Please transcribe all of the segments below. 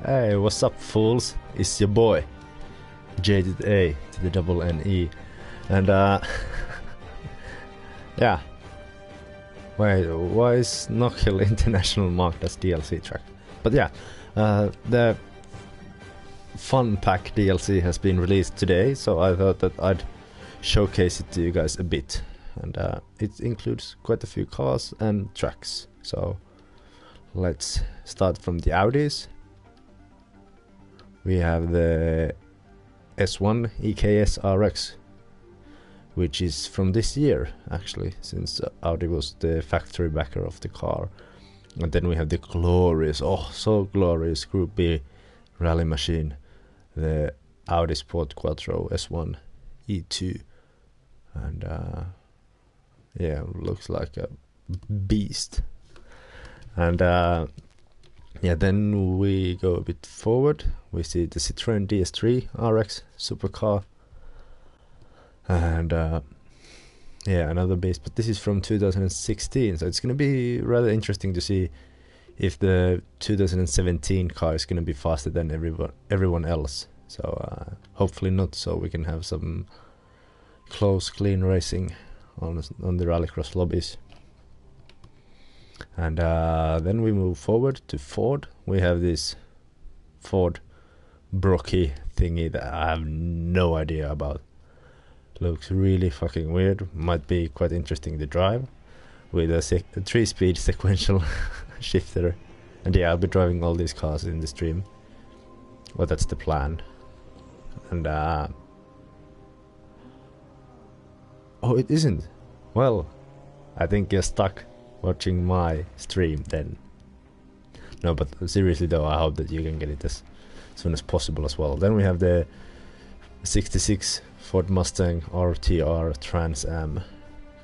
Hey, what's up, fools? It's your boy, Jaded A to the double N-E. And, yeah. Wait, why is Knockhill International marked as DLC track? But yeah, the Fun Pack DLC has been released today, so I thought that I'd showcase it to you guys a bit. And it includes quite a few cars and tracks. So let's start from the Audis. We have the S1 EKS RX, which is from this year actually, since Audi was the factory backer of the car. And then we have the glorious, oh so glorious Group B rally machine, the Audi Sport Quattro S1 E2. And yeah, looks like a beast. And yeah, then we go a bit forward. We see the Citroen DS3 RX supercar. And yeah, another beast, but this is from 2016, so it's going to be rather interesting to see if the 2017 car is going to be faster than everyone else. So hopefully not, so we can have some close, clean racing on the Rallycross lobbies. And then we move forward to Ford. We have this Ford Brocky thingy that I have no idea about. Looks really fucking weird. Might be quite interesting to drive with a 3-speed sequential shifter. And yeah, I'll be driving all these cars in the stream. Well, that's the plan. And oh, it isn't. Well, I think you're stuck watching my stream then. No, but seriously though, I hope that you can get it as soon as possible as well. Then we have the 66 Ford Mustang RTR Trans Am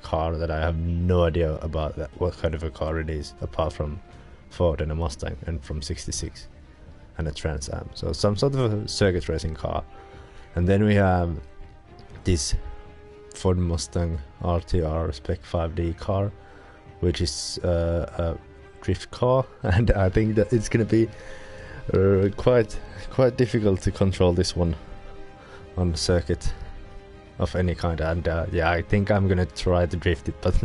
car that I have no idea about what kind of a car it is, apart from Ford and a Mustang, and from 66 and a Trans Am. So some sort of a circuit racing car. And then we have this Ford Mustang RTR Spec 5D car, which is a drift car, and I think that it's going to be quite difficult to control this one on the circuit of any kind. And yeah, I think I'm gonna try to drift it, but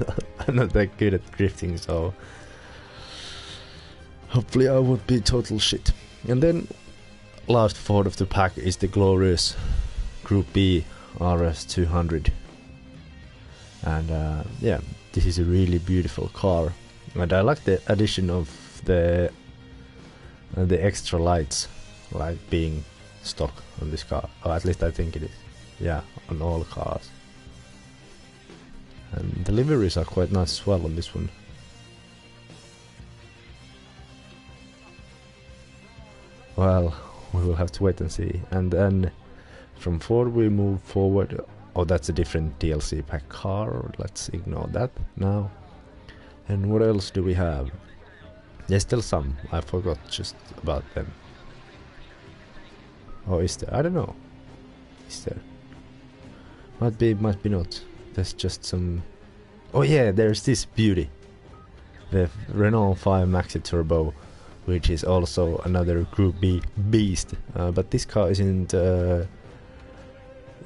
I'm not that good at drifting, so hopefully I won't be total shit. And then last Ford of the pack is the glorious Group B RS 200. And yeah, this is a really beautiful car, and I like the addition of the extra lights, like being stock on this car, or at least I think it is. Yeah, on all cars. And the liveries are quite nice as well on this one. Well, we will have to wait and see. And then from Ford we move forward. Oh, that's a different DLC pack car. Let's ignore that now. And what else do we have? There's still some. I forgot just about them. Oh, is there? I don't know. Is there? Might be not. There's just some... Oh yeah, there's this beauty. The Renault 5 Maxi Turbo, which is also another Group B beast. But this car isn't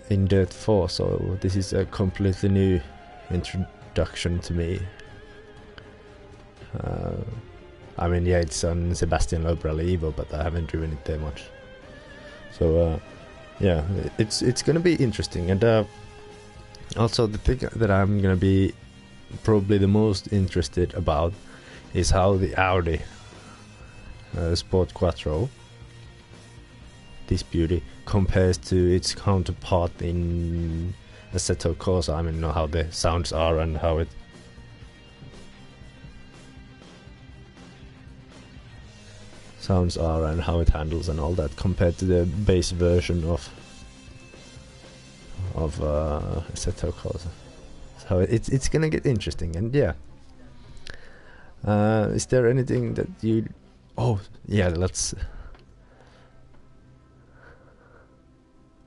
in Dirt 4, so this is a completely new introduction to me. I mean, yeah, it's on Sebastian Loeb Rally Evo, but I haven't driven it there much. So yeah, it's gonna be interesting. And also the thing that I'm gonna be probably the most interested about is how the Audi Sport Quattro, this beauty, compares to its counterpart in Assetto Corsa. I mean, know how the sounds are and how it handles and all that, compared to the base version of Assetto Corsa. So it's gonna get interesting. And yeah, is there anything that you... Oh yeah, let's...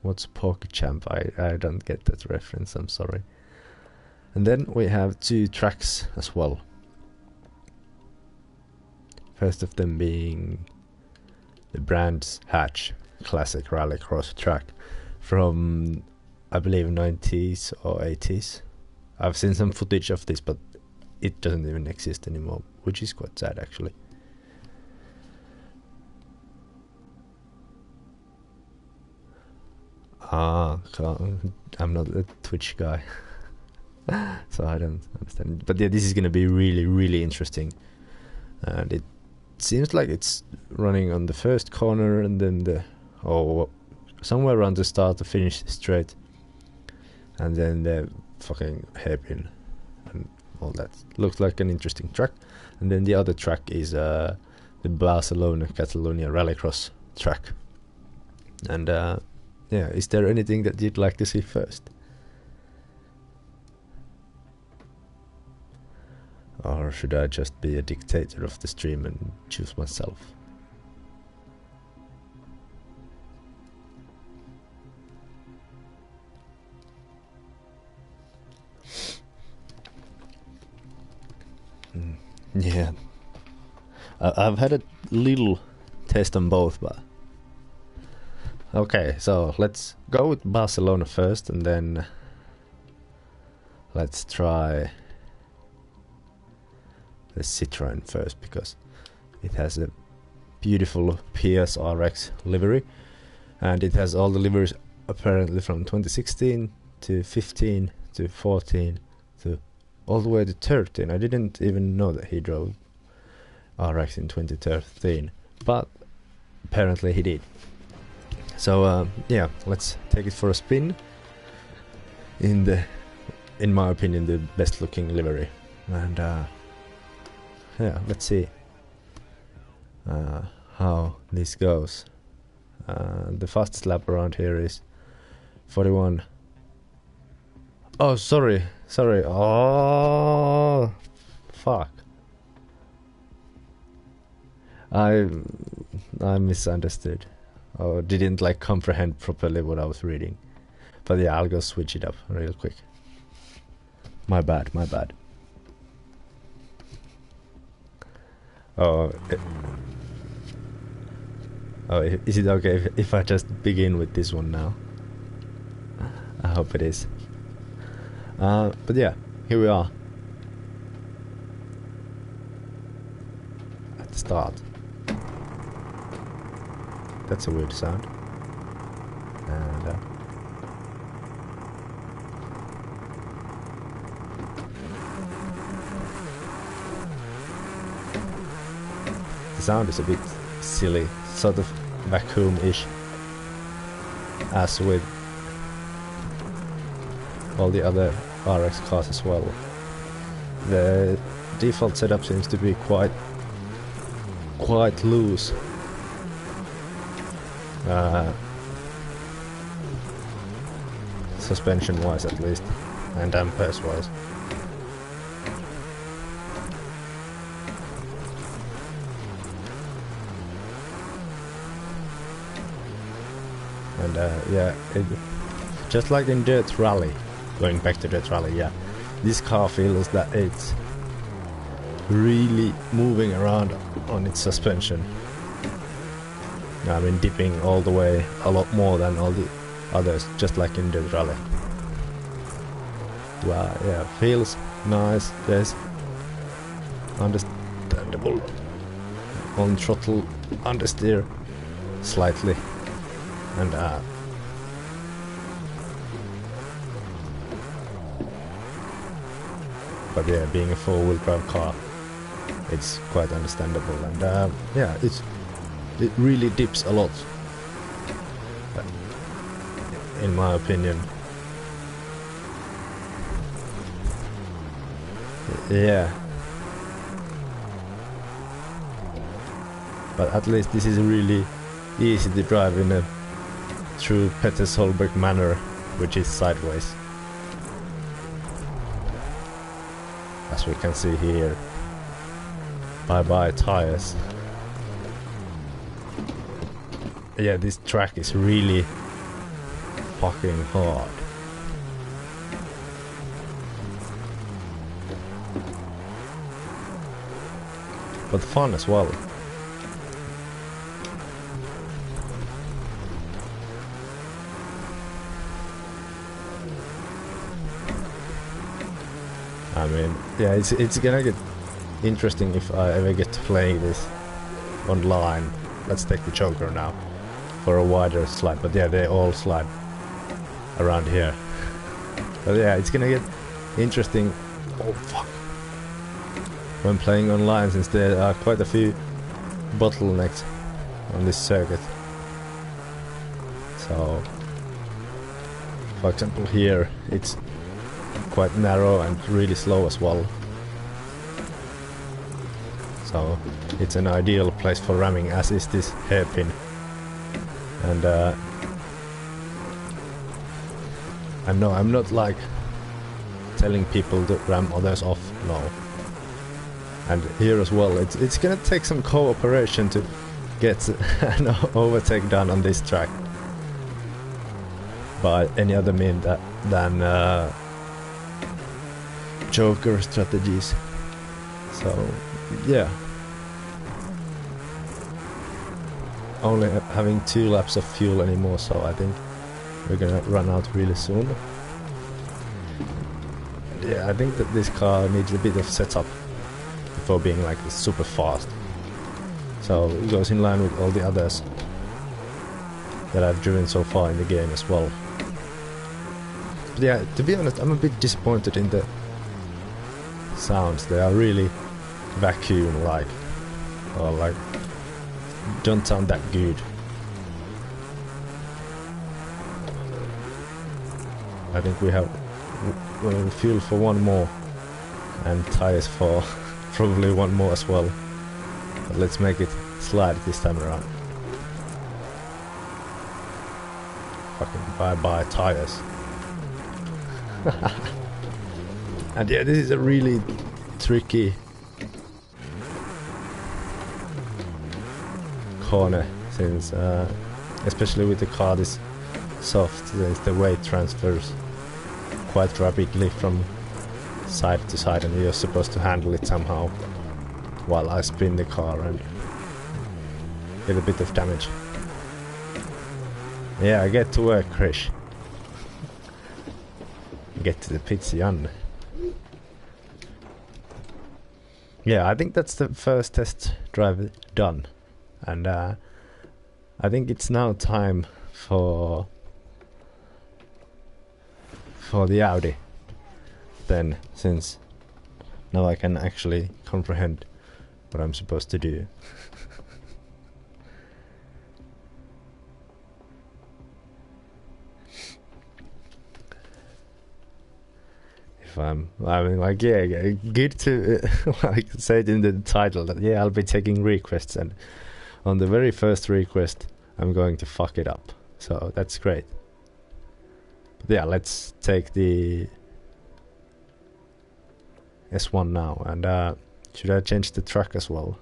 What's PokeChamp? I don't get that reference, I'm sorry. And then we have two tracks as well. First of them being the Brands Hatch classic Rallycross track from, I believe, 90s or 80s. I've seen some footage of this, but it doesn't even exist anymore, which is quite sad actually. I'm not a Twitch guy, so I don't understand. But yeah, this is gonna be really, really interesting. And it seems like it's running on the first corner and then somewhere around the start to finish straight, and then the fucking hairpin and all that. Looks like an interesting track. And then the other track is the Barcelona Catalonia Rallycross track. And yeah, is there anything that you'd like to see first? Or should I just be a dictator of the stream and choose myself? Yeah, I've had a little test on both, but okay, so let's go with Barcelona first, and then let's try the Citroen first, because it has a beautiful PCARS livery, and it has all the liveries apparently from 2016 to 15 to 14 to all the way to 13. I didn't even know that he drove RX in 2013, but apparently he did. So yeah, let's take it for a spin in my opinion, the best looking livery. And yeah, let's see how this goes. The fastest lap around here is 41. Oh, sorry. Oh, fuck. I misunderstood. Or didn't like comprehend properly what I was reading. But yeah, I'll go switch it up real quick. My bad. Oh, is it okay if I just begin with this one now? I hope it is. But yeah, here we are. At the start. That's a weird sound. And the sound is a bit silly, sort of vacuum-ish, as with all the other RX cars as well. The default setup seems to be quite loose. Suspension wise at least, and dampers wise. And yeah, just like in Dirt Rally, going back to Dirt Rally, yeah, this car feels that it's really moving around on its suspension. I mean, dipping all the way a lot more than all the others, just like in Dirt Rally. Wow, yeah, feels nice. There's understandable on throttle understeer slightly, and but yeah, being a four-wheel drive car, it's quite understandable. And yeah, it really dips a lot, in my opinion. Yeah, but at least this is really easy to drive in a true Petter Solberg manner, which is sideways, as we can see here. Bye tires. Yeah, this track is really fucking hard. But fun as well. I mean, yeah, it's gonna get interesting if I ever get to play this online. Let's take the Joker now for a wider slide, but yeah, they all slide around here. But yeah, it's gonna get interesting. Oh fuck! When playing online, since there are quite a few bottlenecks on this circuit. So, for example, here it's quite narrow and really slow as well. So it's an ideal place for ramming, as is this hairpin. And no, I'm not like telling people to ram others off, no. And here as well, it's gonna take some cooperation to get an overtake done on this track by any other means than Joker strategies. So yeah, only having 2 laps of fuel anymore, so I think we're gonna run out really soon. Yeah, I think that this car needs a bit of setup before being like super fast. So it goes in line with all the others that I've driven so far in the game as well. But yeah, to be honest, I'm a bit disappointed in the sounds. They are really vacuum-like, or like don't sound that good. I think we have fuel for 1 more and tires for probably 1 more as well. But let's make it slide this time around. Fucking bye-bye tires. And yeah, this is a really tricky corner, since especially with the car this soft, the weight transfers quite rapidly from side to side, and you're supposed to handle it somehow while I spin the car and get a bit of damage. Yeah, I get to work, Krish. Get to the pits, Jan. Yeah, I think that's the first test drive done, and I think it's now time for the Audi then, since now I can actually comprehend what I'm supposed to do. I mean, like, yeah, good to like say it in the title that yeah, I'll be taking requests, and on the very first request I'm going to fuck it up, so that's great. But yeah, let's take the S1 now, and should I change the track as well?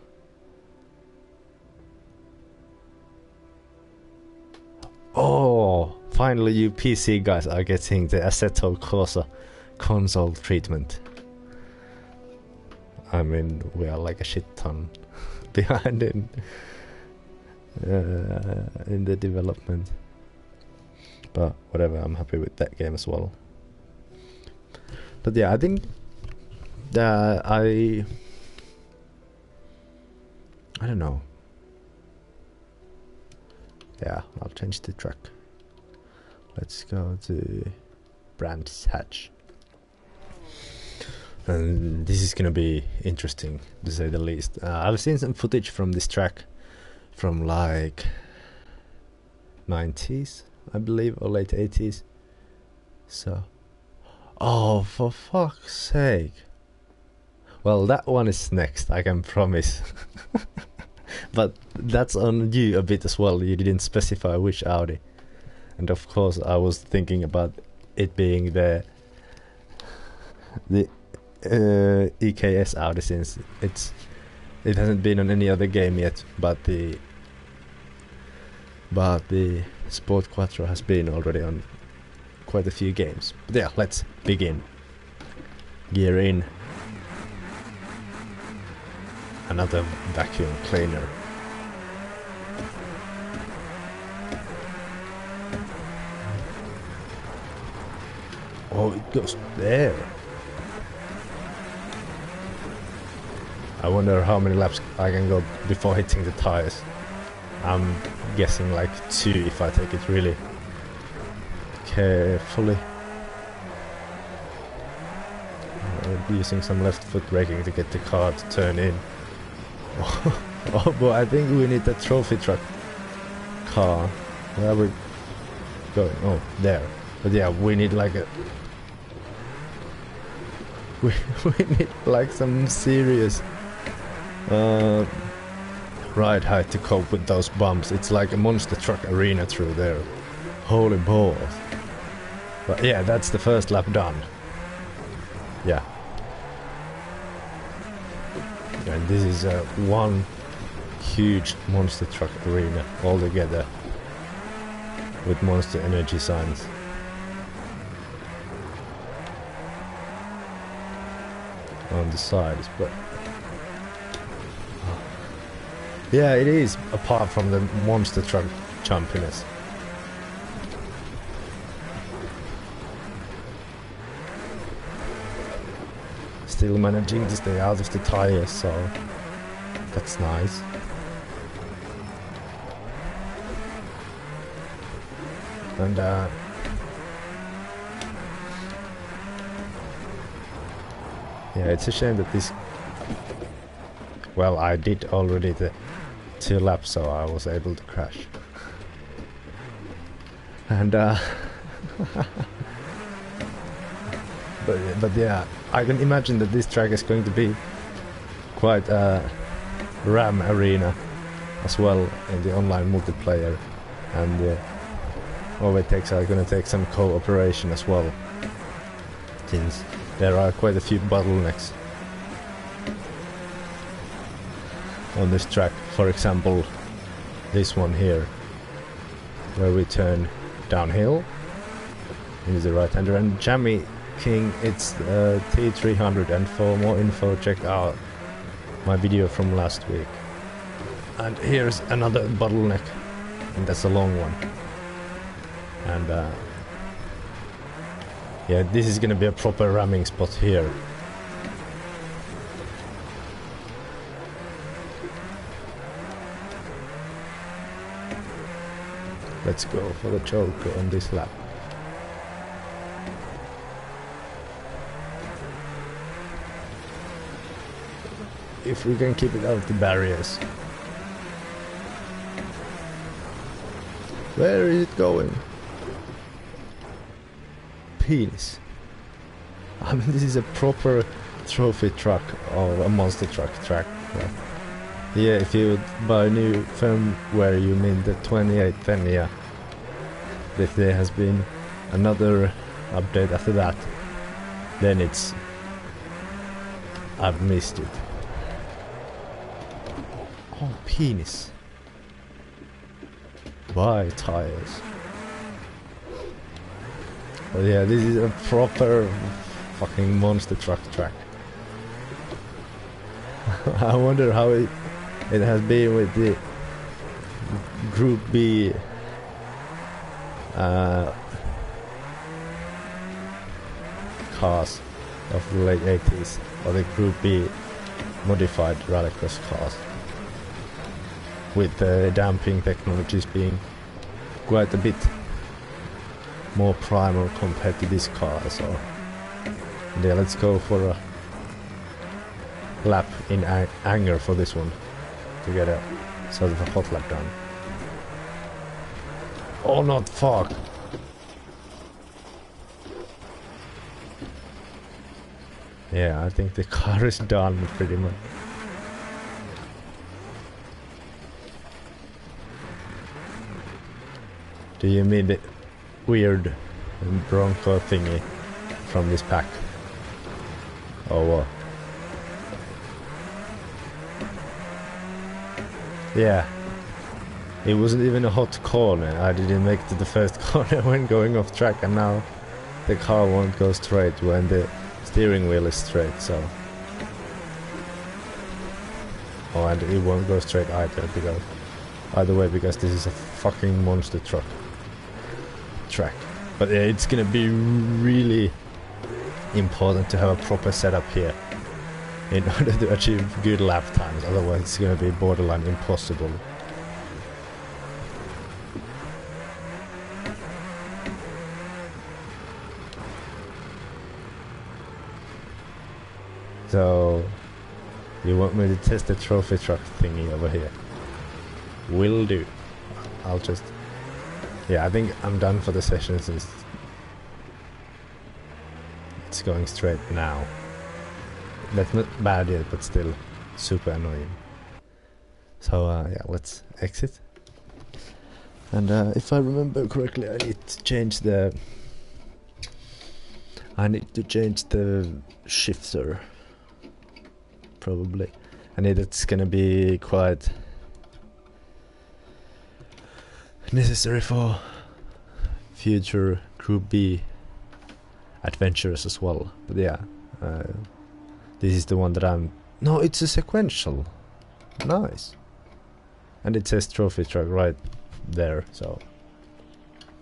Oh, finally you PC guys are getting the Assetto Corsa console treatment. I mean, we are like a shit ton behind in the development, but whatever, I'm happy with that game as well. But yeah, I think I don't know. Yeah, I'll change the track. Let's go to Brands Hatch. And this is gonna be interesting, to say the least. I've seen some footage from this track from like 90s, I believe, or late 80s. So, oh, for fuck's sake. Well, that one is next, I can promise. But that's on you a bit as well. You didn't specify which Audi. And of course I was thinking about it being the EKS Audi, since it hasn't been on any other game yet, but the Sport Quattro has been already on quite a few games. But yeah, let's begin. Gear in. Another vacuum cleaner. Oh, it goes there. I wonder how many laps I can go before hitting the tires. I'm guessing like 2 if I take it really carefully. Using some left foot braking to get the car to turn in. Oh boy, I think we need a trophy truck car. Where are we going? Oh, there. But yeah, we need like a... We need like some serious ride height to cope with those bumps. It's like a monster truck arena through there. Holy balls. But yeah, that's the first lap done. Yeah. And this is one huge monster truck arena all together with Monster Energy signs. On the sides, but yeah, it is apart from the monster truck jumpiness. Still managing to stay out of the tires, so that's nice. And yeah, it's a shame that this... Well, I did already the 2 laps, so I was able to crash. And but yeah, I can imagine that this track is going to be quite a ram arena as well in the online multiplayer, and the overtakes are going to take some cooperation as well, since there are quite a few bottlenecks on this track. For example, this one here, where we turn downhill into the right hander, and Jammy King, it's T300, and for more info check out my video from last week. And here's another bottleneck, and that's a long one. And yeah, this is gonna be a proper ramming spot here. Let's go for the Joker on this lap. If we can keep it out of the barriers. Where is it going? Penis. I mean, this is a proper trophy truck or a monster truck track. Yeah, if you buy new firmware, you mean the 28, then yeah. If there has been another update after that, then it's... I've missed it. Oh, penis. Buy tires. But yeah, this is a proper fucking monster truck track. I wonder how it has been with the Group B cars of the late 80s, or the Group B modified Rallycross cars, with the damping technologies being quite a bit more primal compared to this car. So yeah, let's go for a lap in anger for this one to get a sort of a hot lap done. Oh, not fuck. Yeah, I think the car is done pretty much. Do you mean the weird Bronco thingy from this pack? Oh, what? Yeah. It wasn't even a hot corner. I didn't make it to the first corner when going off track, and now the car won't go straight when the steering wheel is straight, so... Oh, and it won't go straight either way, because this is a fucking monster truck track. But yeah, it's gonna be really important to have a proper setup here in order to achieve good lap times, otherwise it's gonna be borderline impossible. So, you want me to test the trophy truck thingy over here? Will do. I'll just... Yeah, I think I'm done for the session since it's going straight now. That's not bad yet, but still super annoying. So yeah, let's exit. And if I remember correctly, I need to change the... shifter. Probably. And it's gonna be quite necessary for future Group B adventures as well. But yeah, this is the one that I'm... No, it's a sequential. Nice. And it says trophy truck right there, so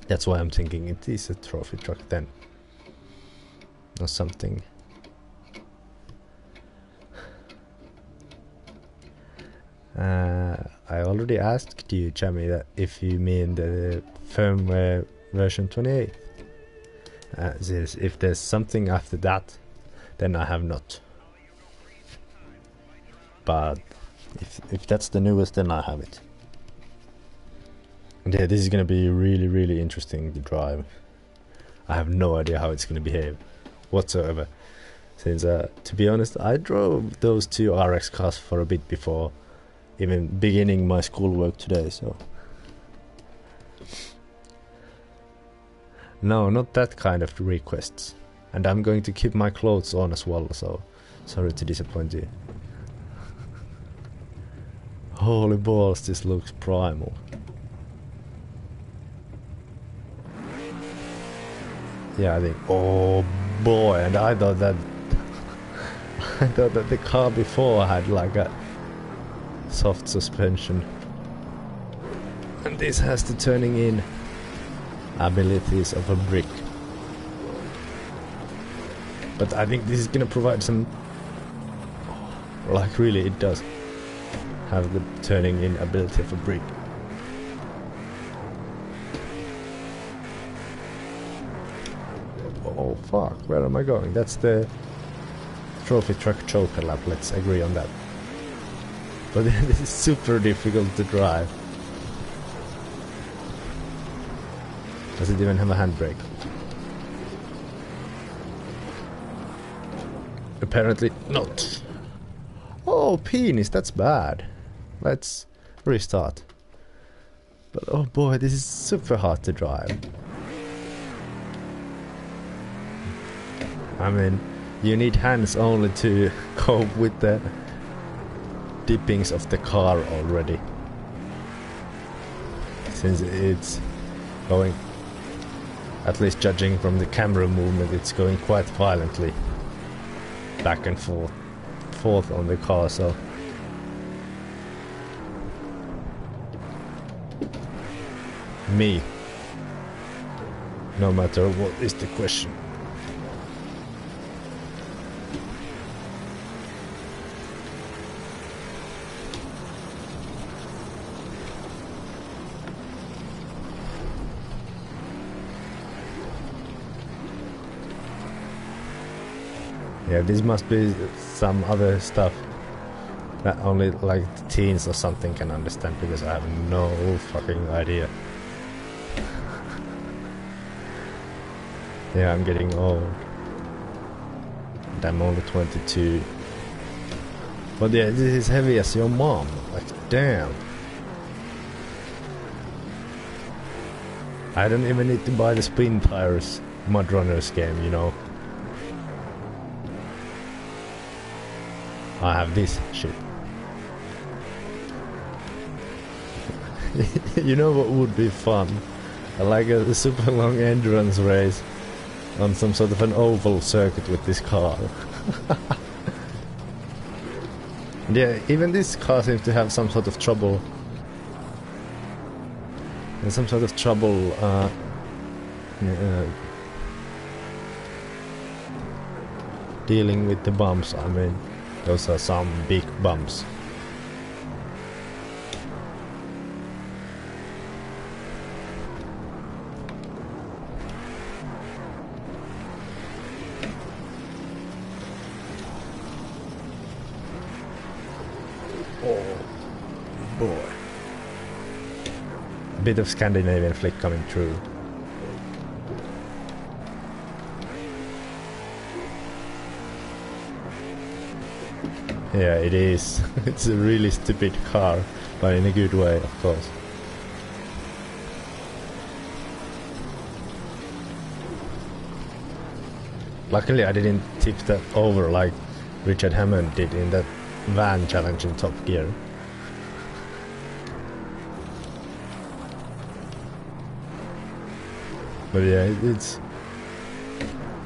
that's why I'm thinking it is a trophy truck then, or something. I already asked you, Jamie, that if you mean the firmware version 28. If there's something after that, then I have not. But if that's the newest, then I have it. And yeah, this is gonna be really, really interesting to drive. I have no idea how it's gonna behave whatsoever. Since, to be honest, I drove those two RX cars for a bit before even beginning my schoolwork today, so... No, not that kind of requests. And I'm going to keep my clothes on as well, so... Sorry to disappoint you. Holy balls, this looks primal. Yeah, I think... Oh boy, and I thought that... I thought that the car before had like a soft suspension. And this has the turning in abilities of a brick. But I think this is gonna provide some... Like really, it does have the turning in ability of a brick. Oh fuck, where am I going? That's the trophy truck choker lap, let's agree on that. But this is super difficult to drive. Does it even have a handbrake? Apparently not. Oh, penis, that's bad. Let's restart. But oh boy, this is super hard to drive. I mean, you need hands only to cope with the dippings of the car already. Since it's going, at least judging from the camera movement, it's going quite violently back and forth on the car, so... Me. No matter what is the question. Yeah, this must be some other stuff that only like teens or something can understand, because I have no fucking idea. Yeah, I'm getting old. And I'm only 22. But yeah, this is heavy as your mom. Like, damn. I don't even need to buy the spin tires Mud Runners game, you know. I have this shit. You know what would be fun? Like a super long endurance race on some sort of an oval circuit with this car. Yeah, even this car seems to have some sort of trouble. Dealing with the bumps. I mean, Those are some big bumps. Oh boy. A bit of Scandinavian flick coming through. Yeah, it is. It's a really stupid car, but in a good way, of course. Luckily I didn't tip that over like Richard Hammond did in that van challenge in Top Gear. But yeah,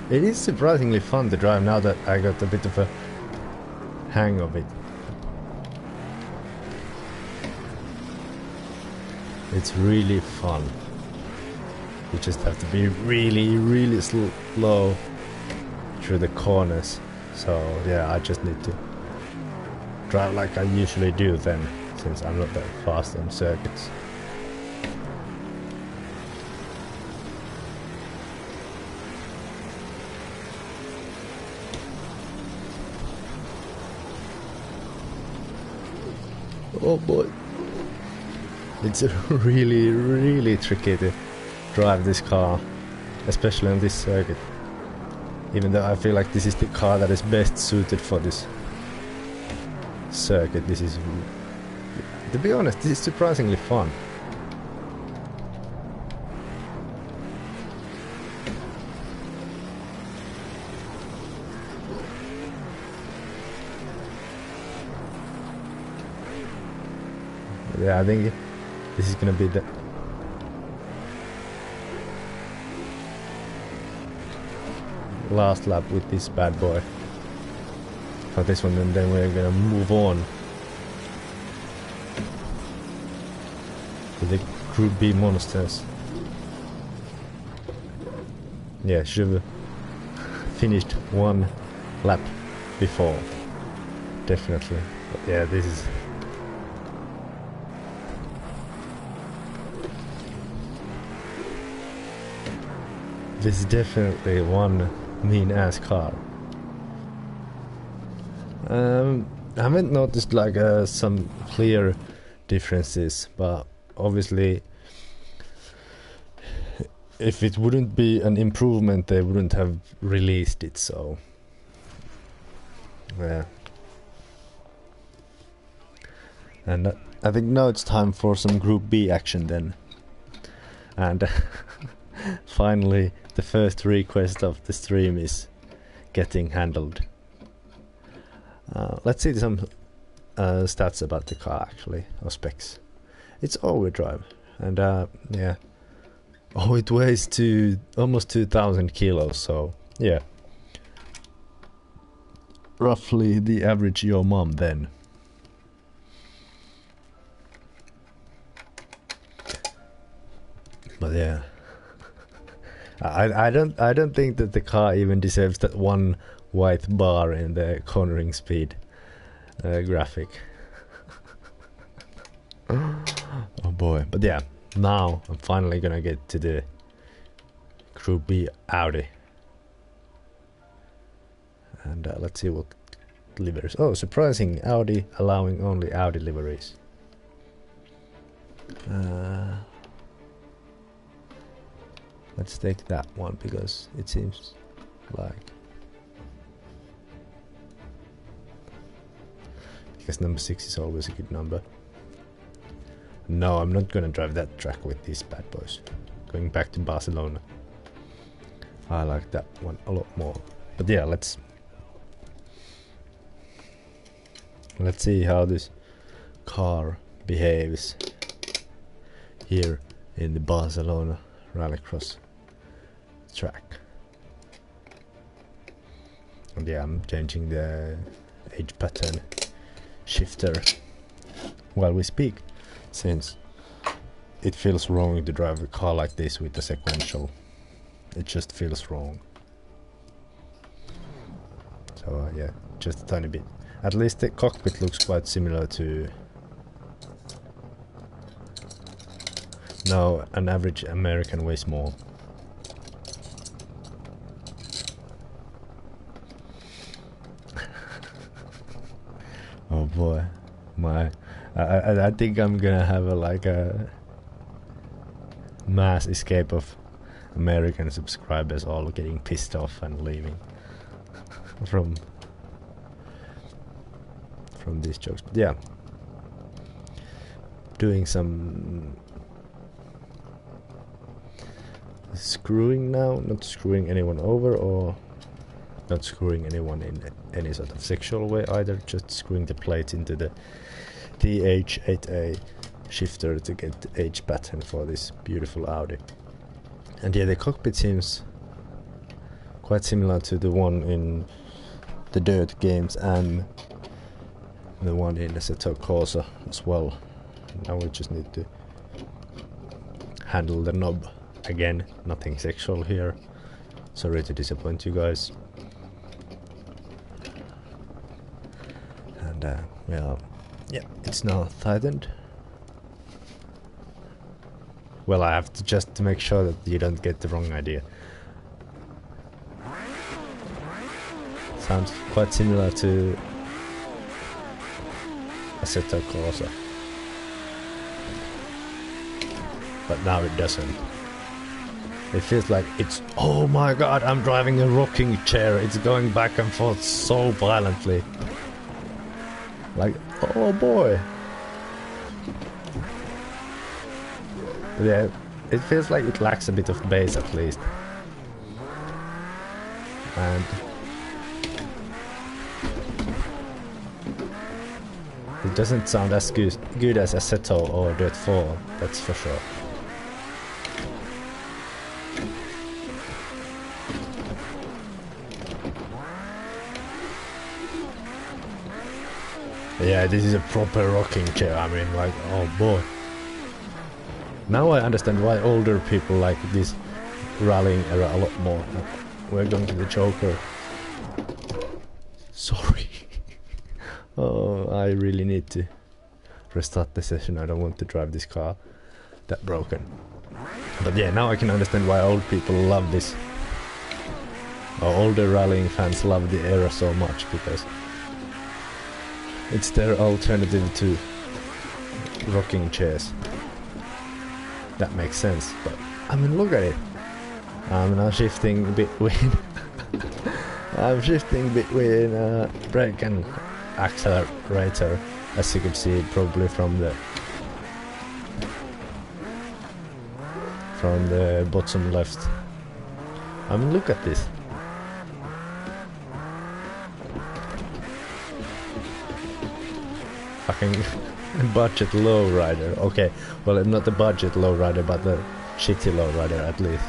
it is surprisingly fun to drive now that I got a bit of a hang of it. It's really fun. You just have to be really slow through the corners. So yeah, I just need to drive like I usually do then, since I'm not that fast on circuits. Oh boy. It's really tricky to drive this car, especially on this circuit. Even though I feel like this is the car that is best suited for this circuit. This is, to be honest, this is surprisingly fun. Yeah, I think this is gonna be the last lap with this bad boy for this one, and then we're gonna move on to the Group B monsters. Yeah, should have finished one lap before, definitely. But yeah, this is definitely one mean ass car. I haven't noticed like some clear differences, but obviously if it wouldn't be an improvement they wouldn't have released it, so yeah. And I think now it's time for some Group B action then. And finally the first request of the stream is getting handled. Let's see some stats about the car actually, or specs. It's all-wheel drive, and yeah. Oh, it weighs almost 2,000 kilos, so yeah. Roughly the average your mom then. But yeah. I don't think that the car even deserves that one white bar in the cornering speed graphic. Oh boy. But yeah, now I'm finally gonna get to the Group B Audi. And let's see what liveries. Oh, surprising, Audi allowing only Audi liveries. Let's take that one because it seems like, because number 6 is always a good number. No, I'm not gonna drive that track with these bad boys. Going back to Barcelona. I like that one a lot more. But yeah, let's see how this car behaves here in the Barcelona Rallycross track. And yeah, I'm changing the age pattern shifter while we speak, since it feels wrong to drive a car like this with the sequential. It just feels wrong. So yeah, just a tiny bit. At least the cockpit looks quite similar to now an average American weighs more. Oh boy, I think I'm gonna have a mass escape of American subscribers all getting pissed off and leaving from these jokes. But yeah, doing some screwing now, not screwing anyone over or not screwing anyone in any sort of sexual way either, just screwing the plate into the TH8A shifter to get the H pattern for this beautiful Audi. And yeah, the cockpit seems quite similar to the one in the Dirt games and the one in the Assetto Corsa as well. Now we just need to handle the knob again, nothing sexual here. Sorry to disappoint you guys. And well, yeah, it's now tightened. Well, I have to just to make sure that you don't get the wrong idea. Sounds quite similar to Assetto Corsa, but now it doesn't. It feels like it's, oh my god, I'm driving a rocking chair. It's going back and forth so violently. Like, oh boy. Yeah, it feels like it lacks a bit of bass at least. And it doesn't sound as good as Assetto or Dirt 4, that's for sure. Yeah, this is a proper rocking chair. I mean, like, oh boy. Now I understand why older people like this rallying era a lot more. We're going to the Joker. Sorry. Oh, I really need to restart the session. I don't want to drive this car that broken. But yeah, now I can understand why old people love this. Or older rallying fans love the era so much, because it's their alternative to rocking chairs. That makes sense, but I mean, look at it. I'm now shifting between I'm shifting between brake and accelerator, as you can see probably from the bottom left. I mean, look at this. Fucking budget lowrider. Okay, well, not the budget lowrider, but the shitty lowrider at least.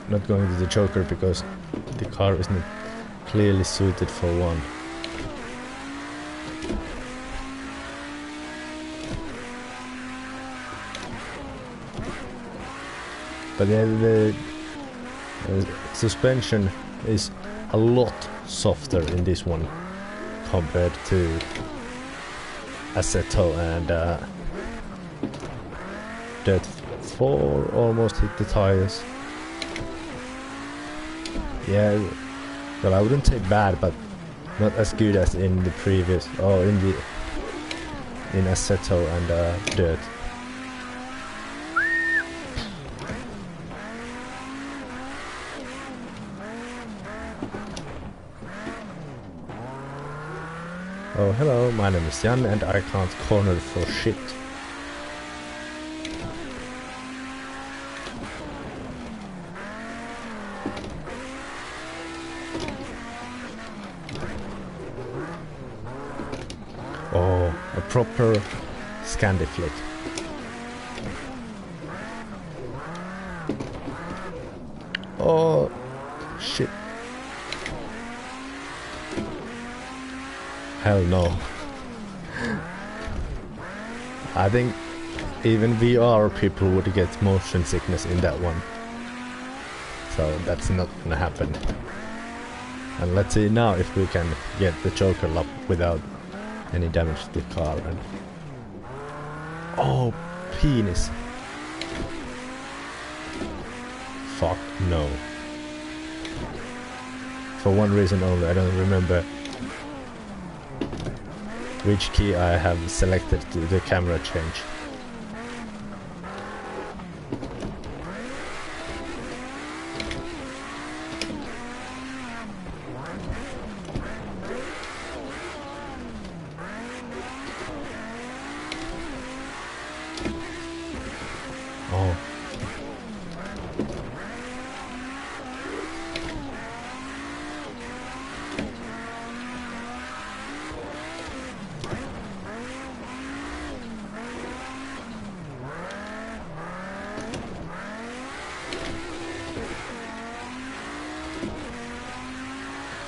Not going to the Joker because the car isn't clearly suited for one. But the suspension is a lot softer in this one compared to Assetto and Dirt 4 almost hit the tires. Yeah, well, I wouldn't say bad, but not as good as in the previous, or in Assetto and Dirt. Oh, hello, my name is Jan and I can't corner for shit. Oh, a proper Scandi flick. Oh, shit. Hell no. I think even VR people would get motion sickness in that one. So that's not gonna happen. And let's see now if we can get the Joker lap without any damage to the car. And oh, penis. Fuck no. For one reason only, I don't remember which key I have selected to the camera change. Oh.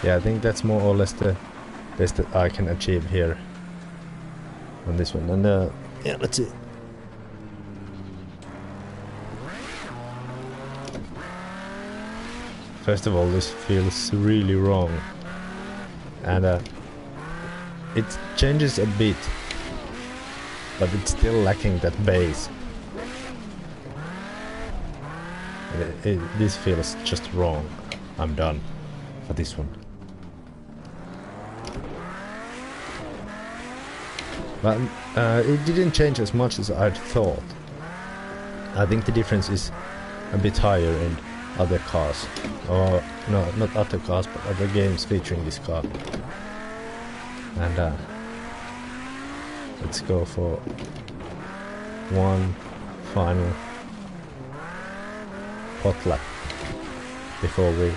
Yeah, I think that's more or less the best that I can achieve here on this one. And yeah, let's see. First of all, this feels really wrong, and it changes a bit, but it's still lacking that bass. And this feels just wrong. I'm done for this one. But it didn't change as much as I'd thought. I think the difference is a bit higher in other cars. Or, no, not other cars, but other games featuring this car. And let's go for one final hot lap before we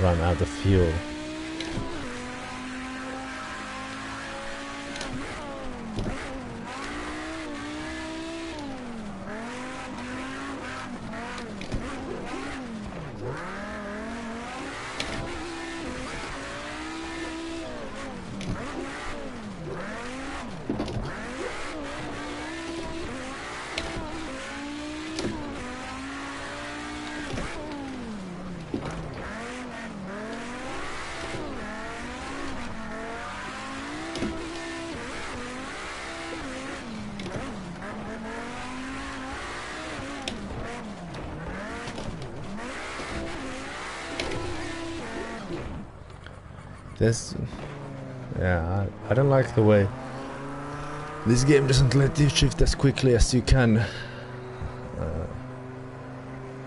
run out of fuel. This, yeah, I don't like the way this game doesn't let you shift as quickly as you can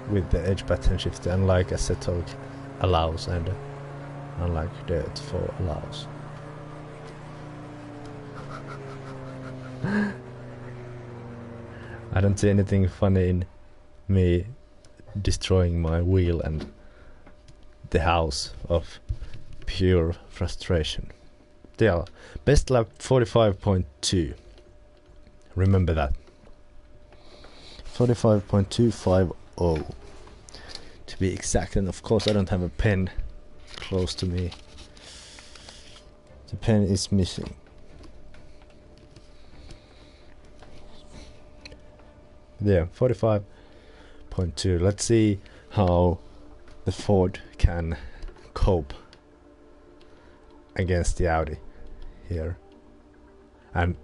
with the edge pattern shift, unlike Assetto allows and unlike Dirt 4 allows. I don't see anything funny in me destroying my wheel and the house of pure frustration. Yeah, best lap 45.2. Remember that. 45.250 to be exact, and of course I don't have a pen close to me. The pen is missing. There, 45.2. Let's see how the Ford can cope against the Audi here. And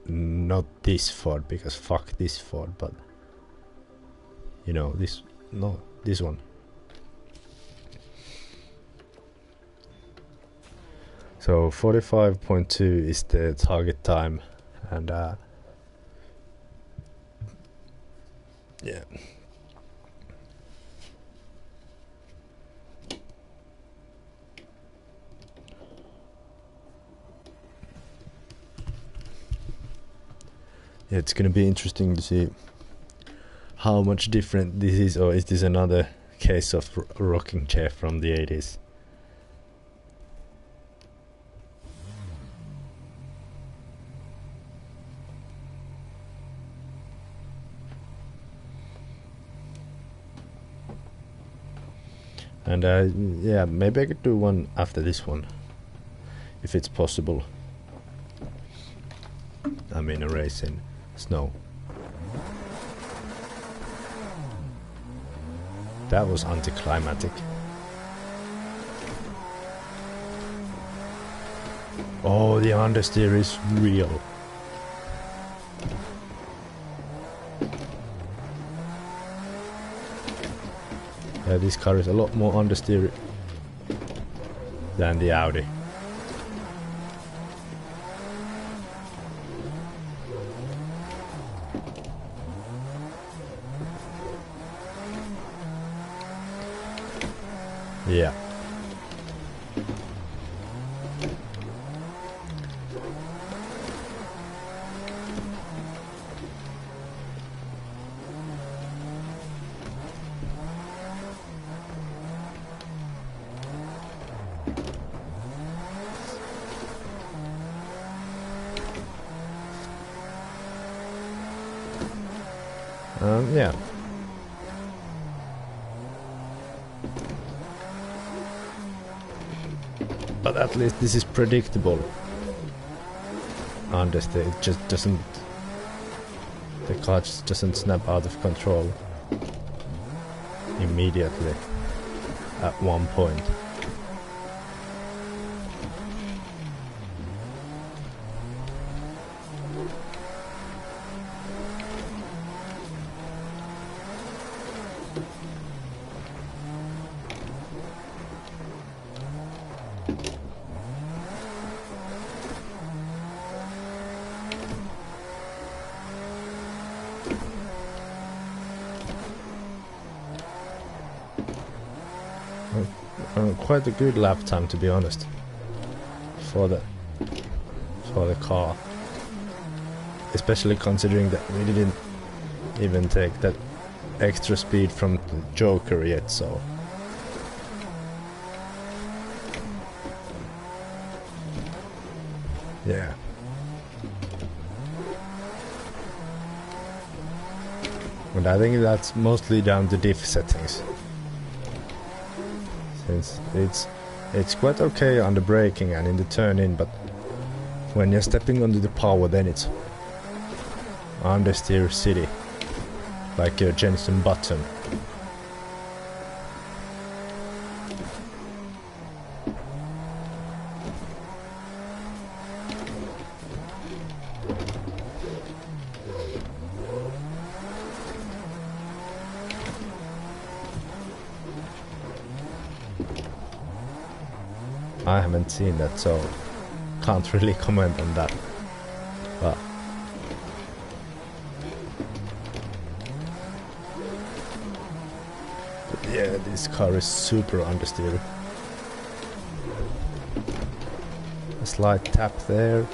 not this Ford, because fuck this Ford, but you know, this, no, this one. So 45.2 is the target time, and yeah. Yeah, it's gonna be interesting to see how much different this is, or is this another case of rocking chair from the 80s? And yeah, maybe I could do one after this one, if it's possible. I mean, a race in snow. That was anticlimactic. Oh, the understeer is real. Yeah, this car is a lot more understeer than the Audi. Yeah. Yeah. But at least this is predictable. Understeer, it just doesn't... The car just doesn't snap out of control immediately at one point. Quite a good lap time, to be honest, for the car, especially considering that we didn't even take that extra speed from the Joker yet, so yeah. And I think that's mostly down to diff settings. It's quite okay on the braking and in the turn-in, but when you're stepping onto the power, then it's understeer city, like your Jensen Button. I haven't seen that, so can't really comment on that. But yeah, this car is super understeer. A slight tap there.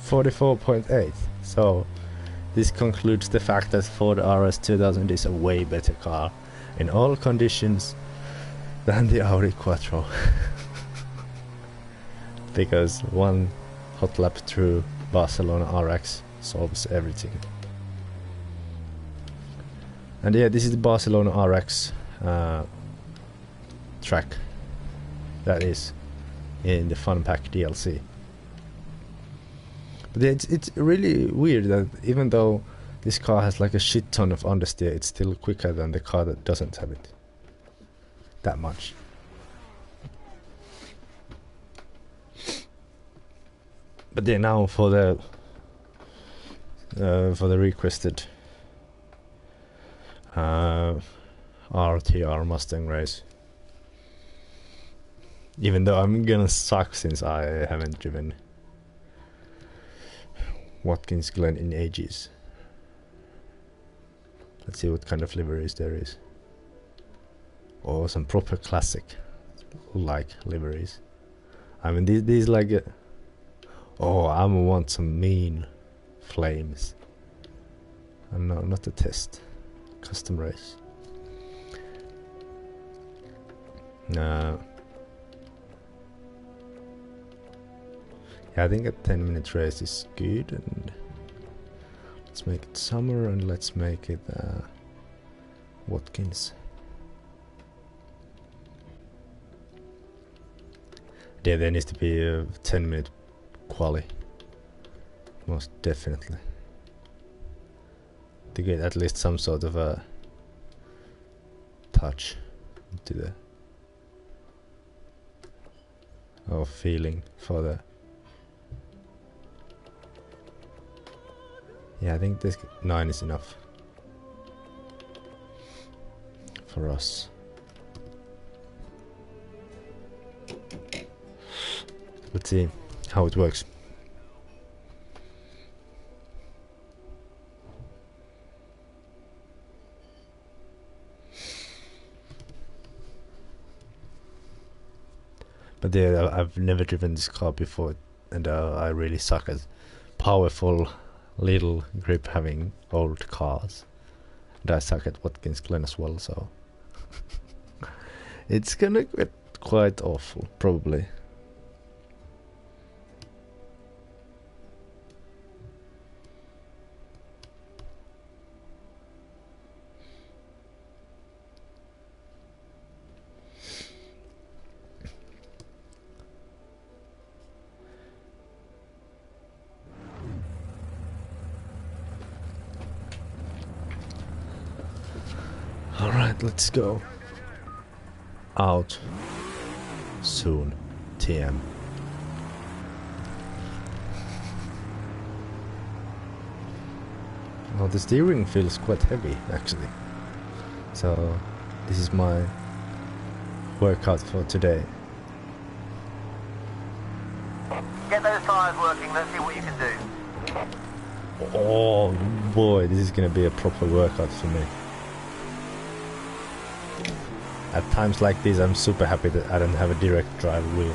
.48, so this concludes the fact that Ford RS 2000 is a way better car in all conditions than the Audi Quattro. Because one hot lap through Barcelona RX solves everything. And yeah, this is the Barcelona RX track that is in the Fun Pack DLC. But it's really weird that even though this car has like a shit ton of understeer, it's still quicker than the car that doesn't have it that much. But yeah, now for the requested RTR Mustang race. Even though I'm gonna suck since I haven't driven Watkins Glen in ages. Let's see what kind of liveries there is. Oh, some proper classic like liveries. I mean these like oh, I want some mean flames. And no, not a test. Custom race. No. Yeah, I think a 10-minute race is good, and let's make it summer, and let's make it Watkins. Yeah, there needs to be a 10-minute quali Most definitely. To get at least some sort of a touch to the or feeling for the. Yeah, I think this 9 is enough for us. Let's see how it works. But yeah, I've never driven this car before, and I really suck at powerful little grip having old cars. And I suck at Watkins Glen as well, so it's gonna get quite awful, probably. Alright, let's go. Out soon, TM. Oh, the steering feels quite heavy actually. So this is my workout for today. Get those tyres working, let's see what you can do. Oh boy, this is gonna be a proper workout for me. At times like this, I'm super happy that I don't have a direct drive wheel.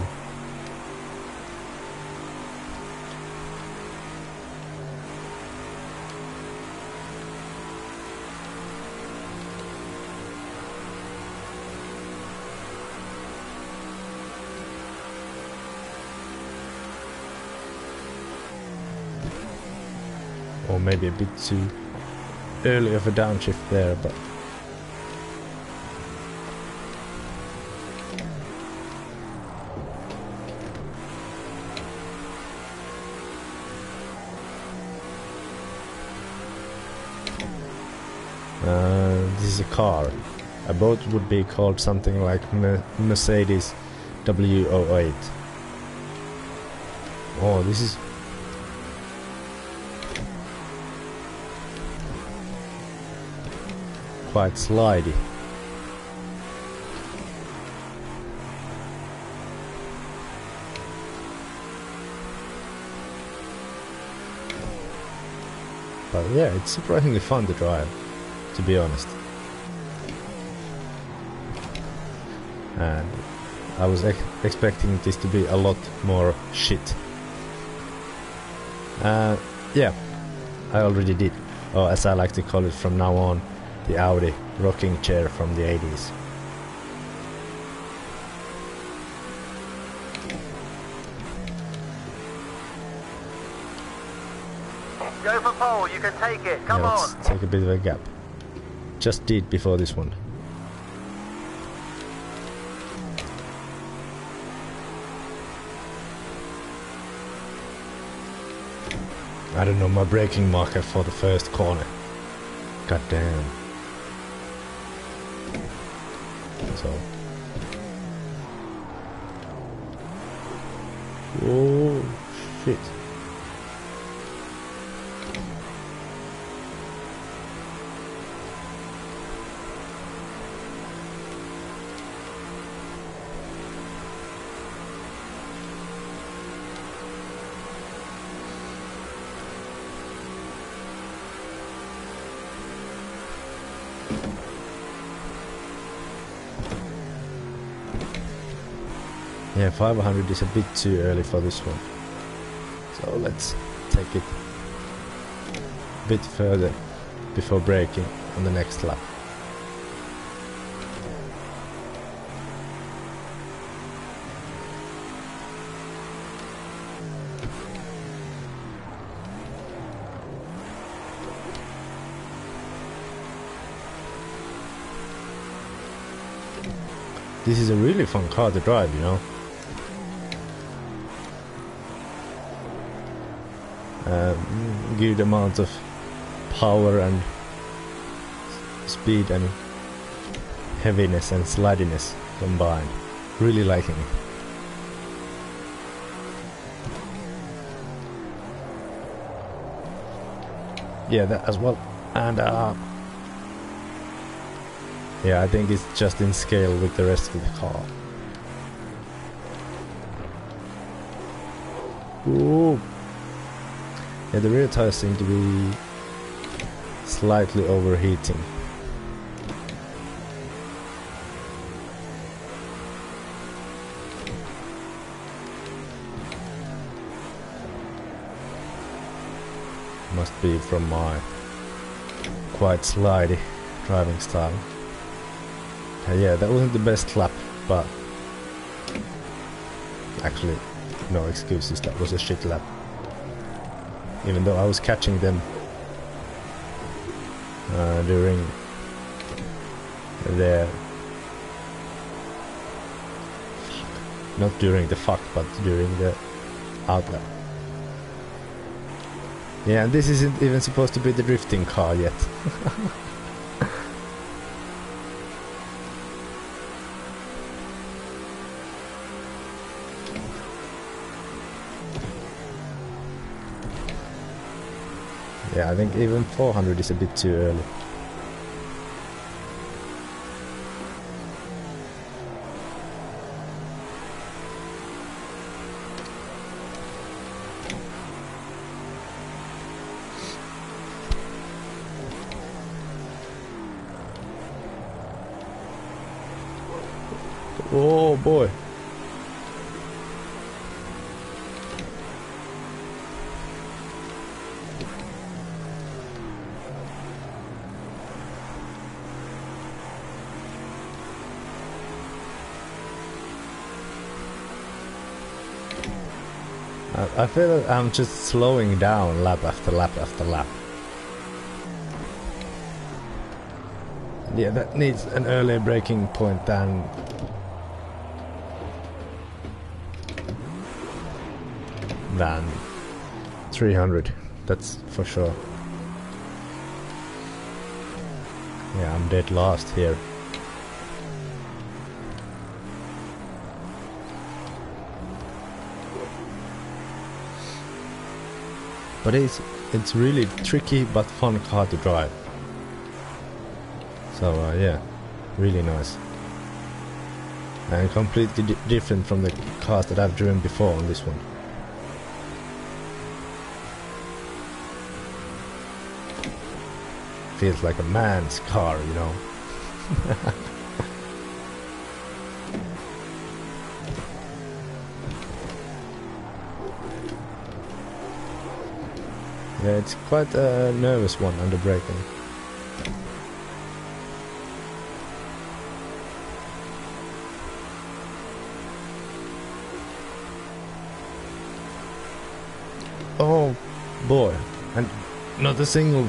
Or maybe a bit too early of a downshift there, but this is a car. A boat would be called something like Mercedes W08. Oh, this is quite slidey. But yeah, it's surprisingly fun to drive, to be honest. And I was expecting this to be a lot more shit. Yeah, I already did. Or as I like to call it from now on, the Audi rocking chair from the 80s. Go for pole, you can take it, come on! Let's take a bit of a gap. Just did before this one. I don't know my braking marker for the first corner. God damn. So. Oh shit. Yeah, 500 is a bit too early for this one. So let's take it a bit further before braking on the next lap. This is a really fun car to drive, you know. good amount of power and speed and heaviness and slidiness combined. Really liking it. Yeah, that as well. And yeah, I think it's just in scale with the rest of the car. Ooh. Yeah, the rear tires seem to be slightly overheating. Must be from my quite slidey driving style. Yeah, that wasn't the best lap, but actually, no excuses, that was a shit lap. Even though I was catching them during the... Not during the fuck, but during the outlap. Yeah, and this isn't even supposed to be the drifting car yet. Yeah, I think even 400 is a bit too early. Oh boy. I feel that I'm just slowing down lap after lap after lap. Yeah, that needs an earlier braking point than 300, that's for sure. Yeah, I'm dead last here. But it's really tricky but fun car to drive. So yeah, really nice. And completely different from the cars that I've driven before on this one. Feels like a man's car, you know. Yeah, it's quite a nervous one under braking. Oh boy, and not a single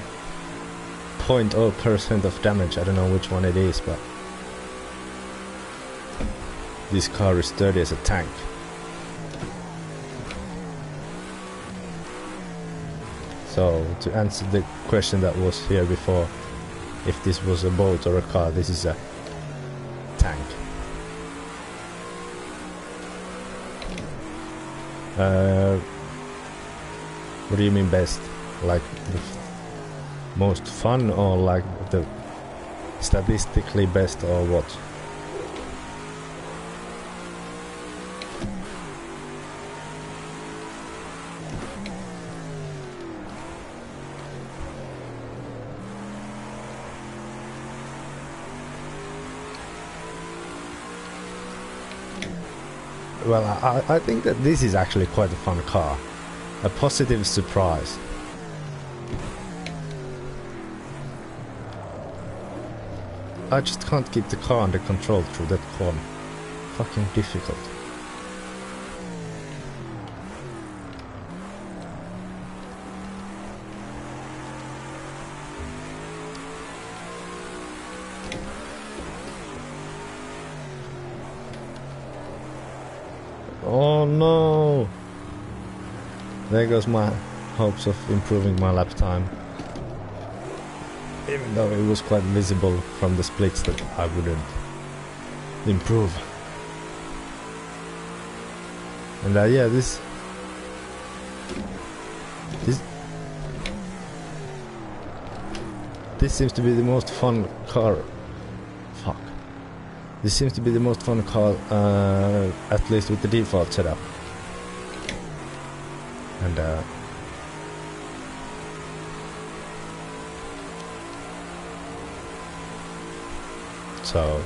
0.0% of damage. I don't know which one it is, but this car is sturdy as a tank. So to answer the question that was here before, if this was a boat or a car, this is a tank. What do you mean best? Like the most fun, or like the statistically best, or what? Well, I think that this is actually quite a fun car. A positive surprise. I just can't keep the car under control through that corner. Fucking difficult. Oh no! There goes my hopes of improving my lap time. Even though it was quite visible from the splits that I wouldn't improve. And yeah, this seems to be the most fun car. Fuck. This seems to be the most fun car, at least with the default setup. And so,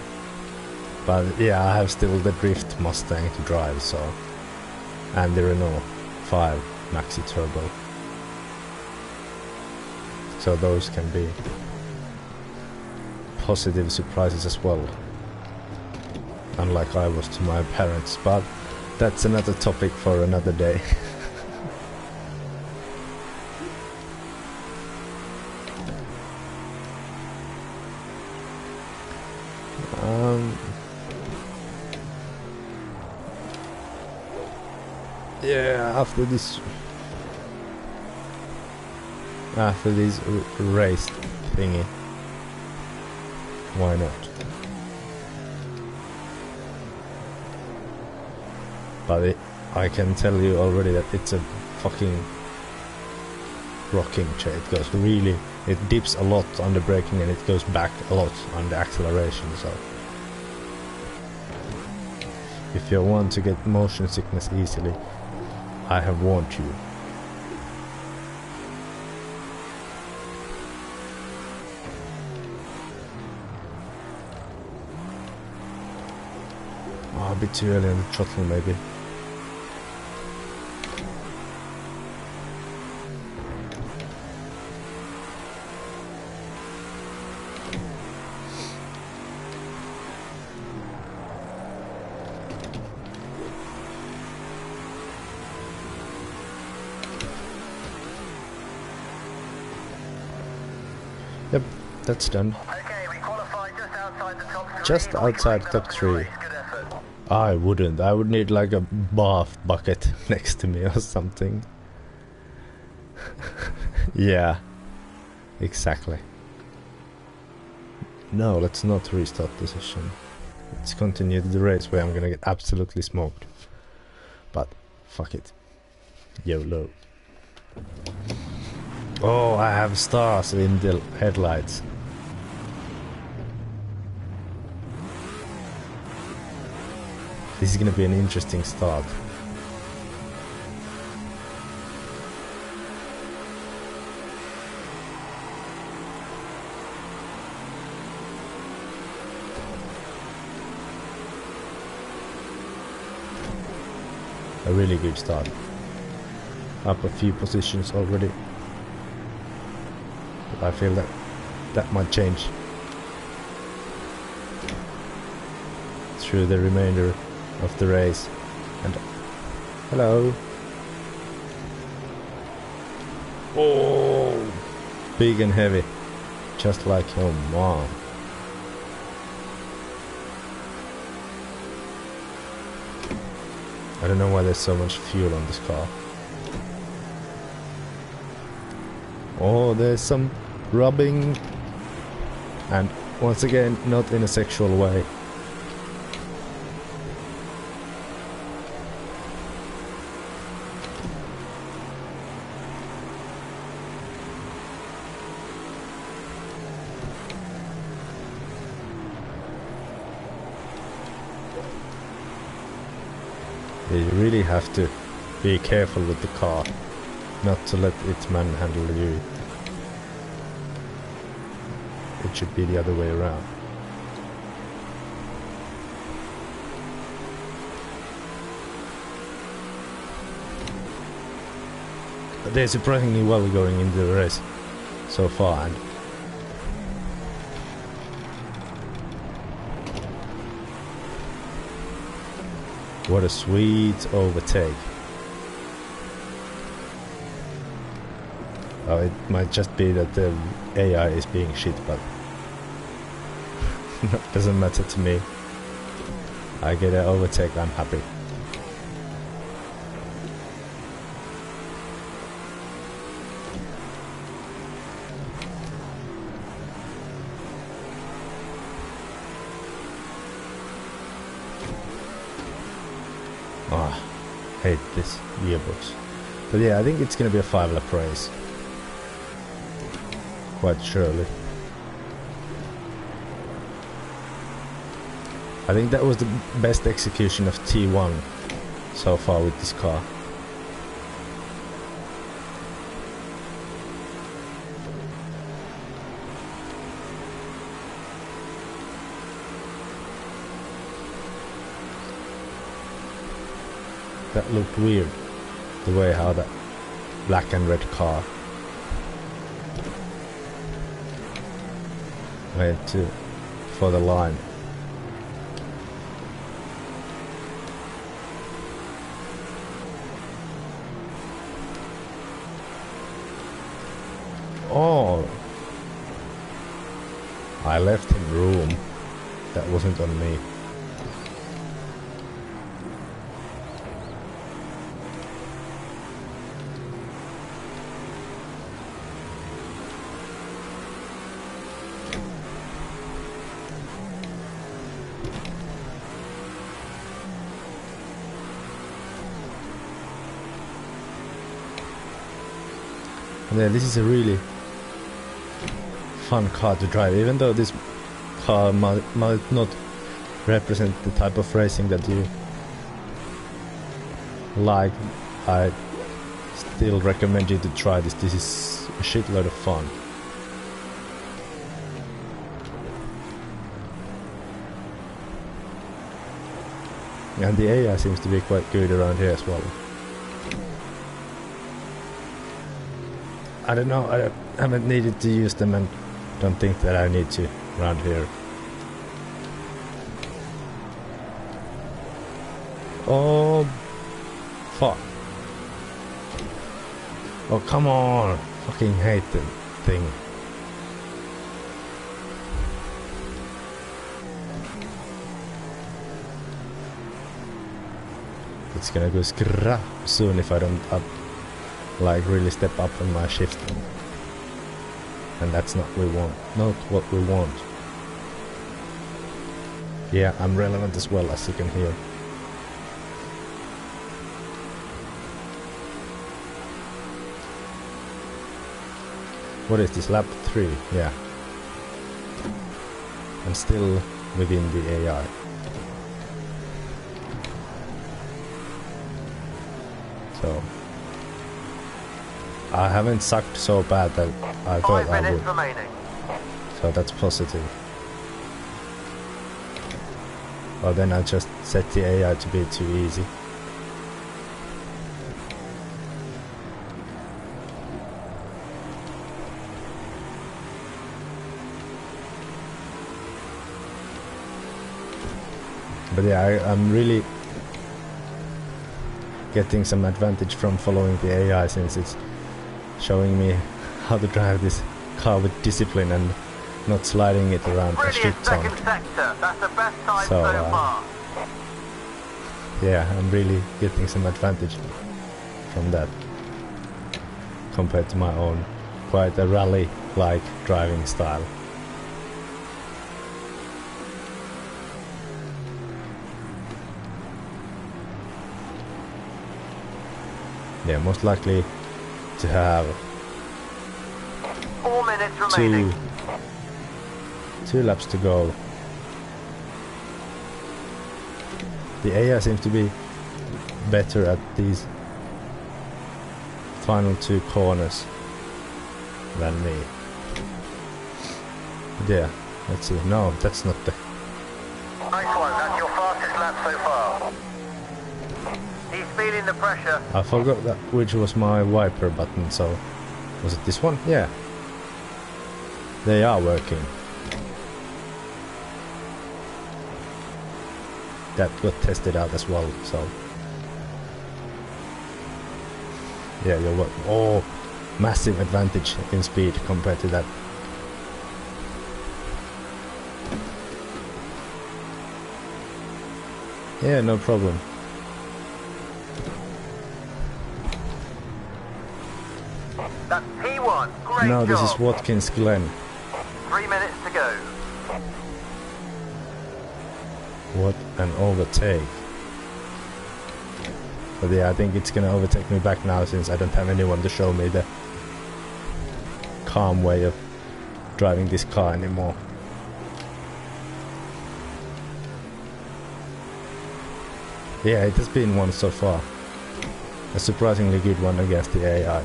but yeah, I have still the Drift Mustang to drive, so, and the Renault 5 Maxi Turbo. So those can be positive surprises as well, unlike I was to my parents, but that's another topic for another day. Yeah, after this race thingy, why not? But I can tell you already that it's a fucking rocking chair. It goes really, it dips a lot on the braking and it goes back a lot on the acceleration, so if you want to get motion sickness easily, I have warned you. Oh, a bit too early on the throttle maybe. Yep, that's done. Okay, we qualified just outside the top 3. Just outside top 3. Good effort. I wouldn't. I would need like a bath bucket next to me or something. Yeah, exactly. No, let's not restart the session. Let's continue the race where I'm gonna get absolutely smoked. But fuck it. YOLO. Oh, I have stars in the headlights. This is gonna be an interesting start. A really good start. Up a few positions already. I feel that that might change through the remainder of the race. And hello. Oh, big and heavy, just like your mom. I don't know why there's so much fuel on this car. Oh, there's some rubbing, and once again, not in a sexual way. You really have to be careful with the car, not to let it manhandle you. It should be the other way around. But they're surprisingly well going into the race so far, and what a sweet overtake. Oh, it might just be that the AI is being shit, but that doesn't matter to me. I get an overtake, I'm happy. hate this gearbox. But yeah, I think it's gonna be a 5-lap race. Quite surely. I think that was the best execution of T1 so far with this car. That looked weird, the way how that black and red car went for the line. Oh, I left him room. That wasn't on me. Yeah, this is a really fun car to drive, even though this car might not represent the type of racing that you like. I still recommend you to try this. This is a shitload of fun. And the AI seems to be quite good around here as well. I don't know, I haven't needed to use them and don't think that I need to around here. Oh, fuck. Oh, come on. Fucking hate the thing. It's gonna go skrrra soon if I don't like really step up on my shifting, and that's not what we want. Yeah, I'm relevant as well, as you can hear. What is this, lap 3? Yeah, and still within the AI. So I haven't sucked so bad that I thought I would. Remaining. So that's positive. Well, then I just set the AI to be too easy. But yeah, I'm really getting some advantage from following the AI, since it's showing me how to drive this car with discipline and not sliding it around a shit ton. That's the best time so far. Yeah, I'm really getting some advantage from that compared to my own quite a rally-like driving style. Yeah, most likely to have 4 minutes remaining. Two laps to go. The AI seems to be better at these final 2 corners than me. Yeah, let's see. No, that's not the... Nice one, that's your fastest lap so far. He's feeling the pressure. I forgot that which was my wiper button, so... Was it this one? Yeah. They are working. That got tested out as well, so... Yeah, you're what? Oh, massive advantage in speed compared to that. Yeah, no problem. That's P1. Great No, job. this is Watkins Glen. 3 minutes to go. What an overtake. But yeah, I think it's gonna overtake me back now since I don't have anyone to show me the calm way of driving this car anymore. Yeah, it has been one so far. A surprisingly good one against the AI.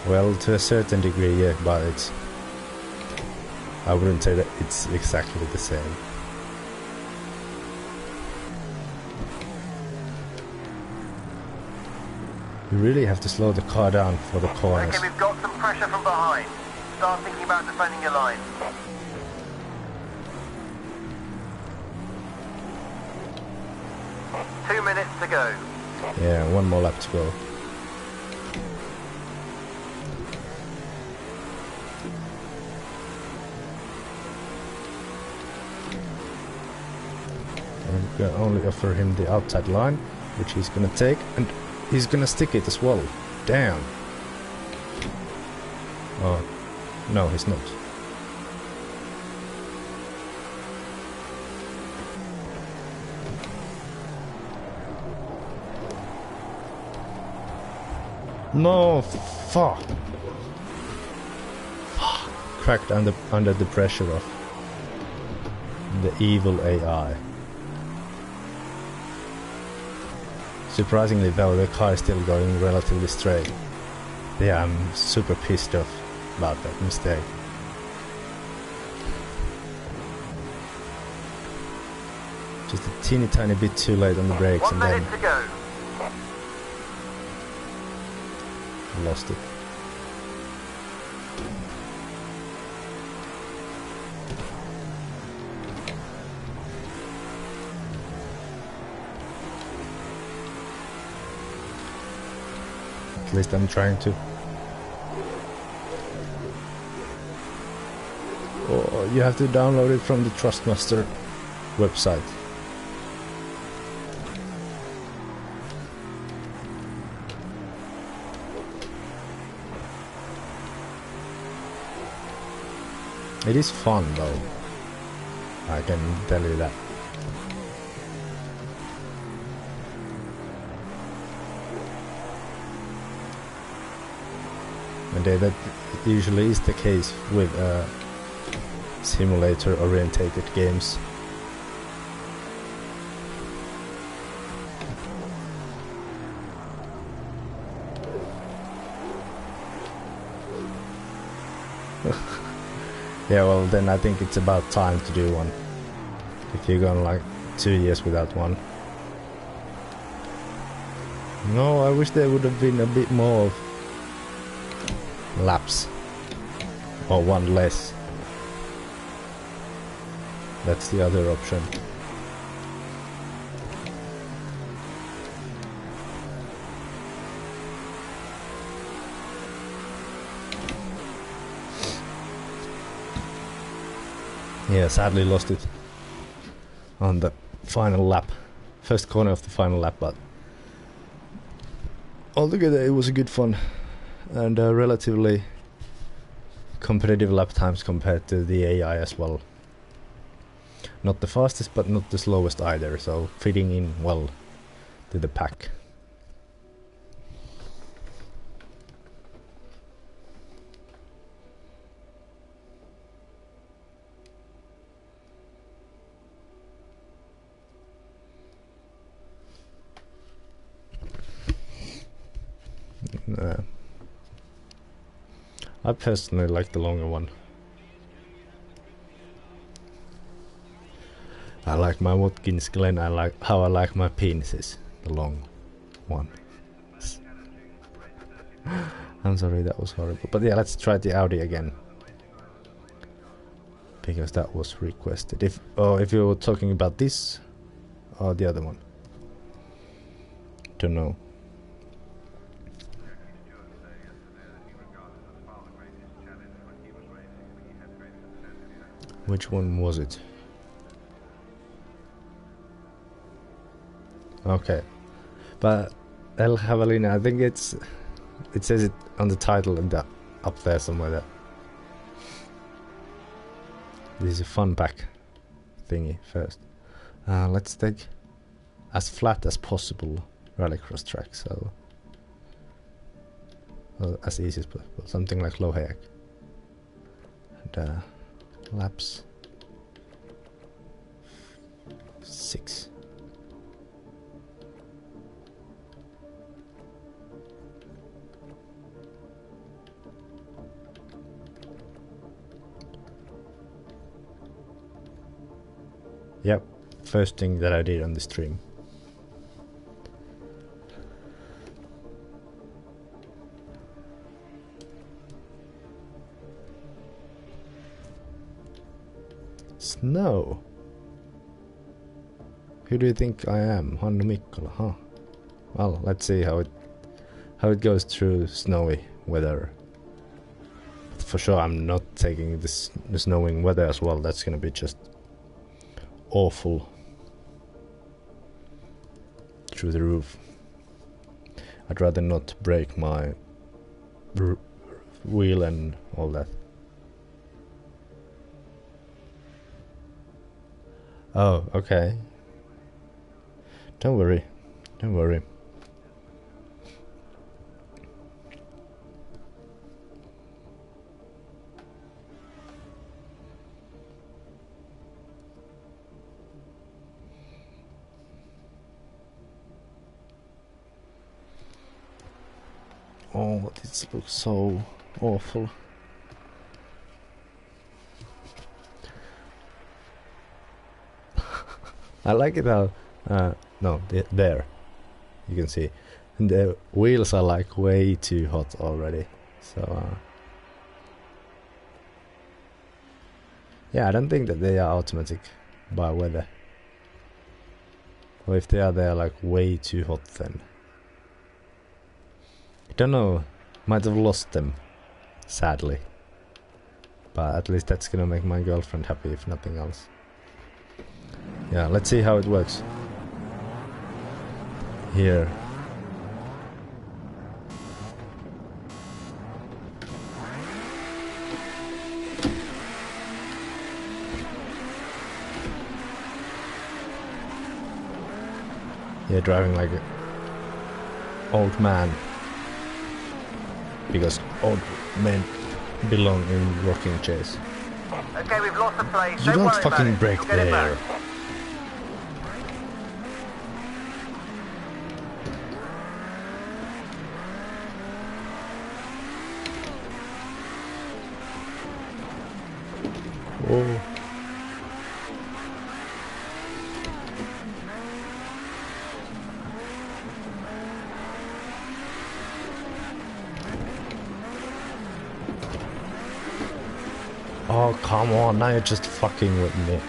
Well, to a certain degree, yeah, but it's... I wouldn't say that it's exactly the same. You really have to slow the car down for the corners. Okay, we've got some pressure from behind. Start thinking about defending your line. Two minutes to go. Yeah, one more lap to go. I'm gonna only offer him the outside line, which he's gonna take, and he's gonna stick it as well. Damn. Oh, no, he's not. No, fuck. Cracked under the pressure of the evil AI. Surprisingly though, the car is still going relatively straight. Yeah, I'm super pissed off about that mistake. Just a teeny tiny bit too late on the brakes. 1 minute to go. Lost it. At least I'm trying to. Oh, you have to download it from the Trustmaster website. It is fun though, I can tell you that. And that usually is the case with simulator orientated games. Yeah, well then I think it's about time to do one. If you're gone like 2 years without one. No, I wish there would have been a bit more of laps. Or one less. That's the other option. Yeah, sadly lost it on the final lap. First corner of the final lap, but altogether it was a good fun and relatively competitive lap times compared to the AI as well. Not the fastest but not the slowest either, so fitting in well to the pack. I personally like the longer one. I like my Watkins Glen, I like how I like my penises. The long one. I'm sorry, that was horrible. But yeah, let's try the Audi again. Because that was requested. If you were talking about this or the other one. Don't know. Which one was it? Okay, but El Javelina, I think it says it on the title and up there somewhere. There. This is a fun pack thingy first. Let's take as flat as possible Rallycross track, so as easy as possible, something like low hack. And laps 6. Yep, first thing that I did on the stream. Snow. Who do you think I am? Hannu Mikkola, huh? Well, let's see how it goes through snowy weather. But for sure, I'm not taking the snowing weather as well. That's gonna be just awful through the roof. I'd rather not break my wheel and all that. Oh, okay. Don't worry. Don't worry. Oh, this looks so awful. I like it how, no, there, you can see, and the wheels are like way too hot already, so, yeah, I don't think that they are automatic by weather, or if they are like way too hot then. I don't know, might have lost them, sadly, but at least that's gonna make my girlfriend happy if nothing else. Yeah, let's see how it works. Here. Yeah, driving like an old man. Because old men belong in rocking chairs. Okay, we've lost the place. You don't worry fucking about it. brake We'll get it there. back. Oh. Oh, come on, now you're just fucking with me.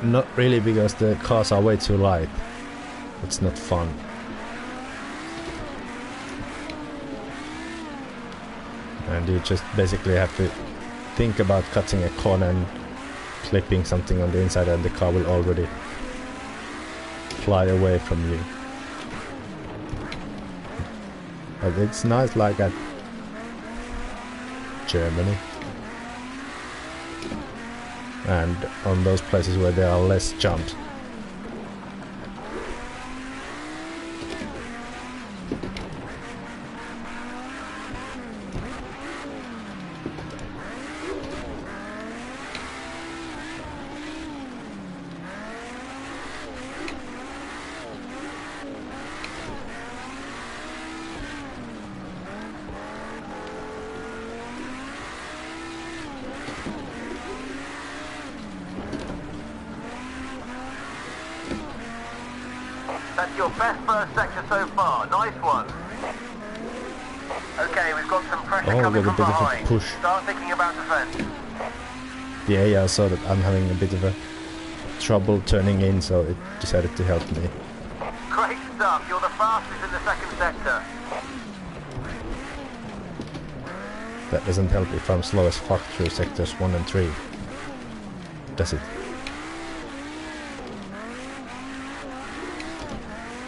Not really, because the cars are way too light. It's not fun. And you just basically have to think about cutting a corner and clipping something on the inside, and the car will already fly away from you. But it's nice like at Germany, and on those places where there are less jumps. That's your best first sector so far. Nice one. Okay, we've got some pressure coming with a from bit of a behind. push. Start thinking about defense. The AI saw that I'm having a bit of a trouble turning in, so it decided to help me. Great stuff. You're the fastest in the second sector. That doesn't help if I'm slow as fuck through sectors 1 and 3. Does it?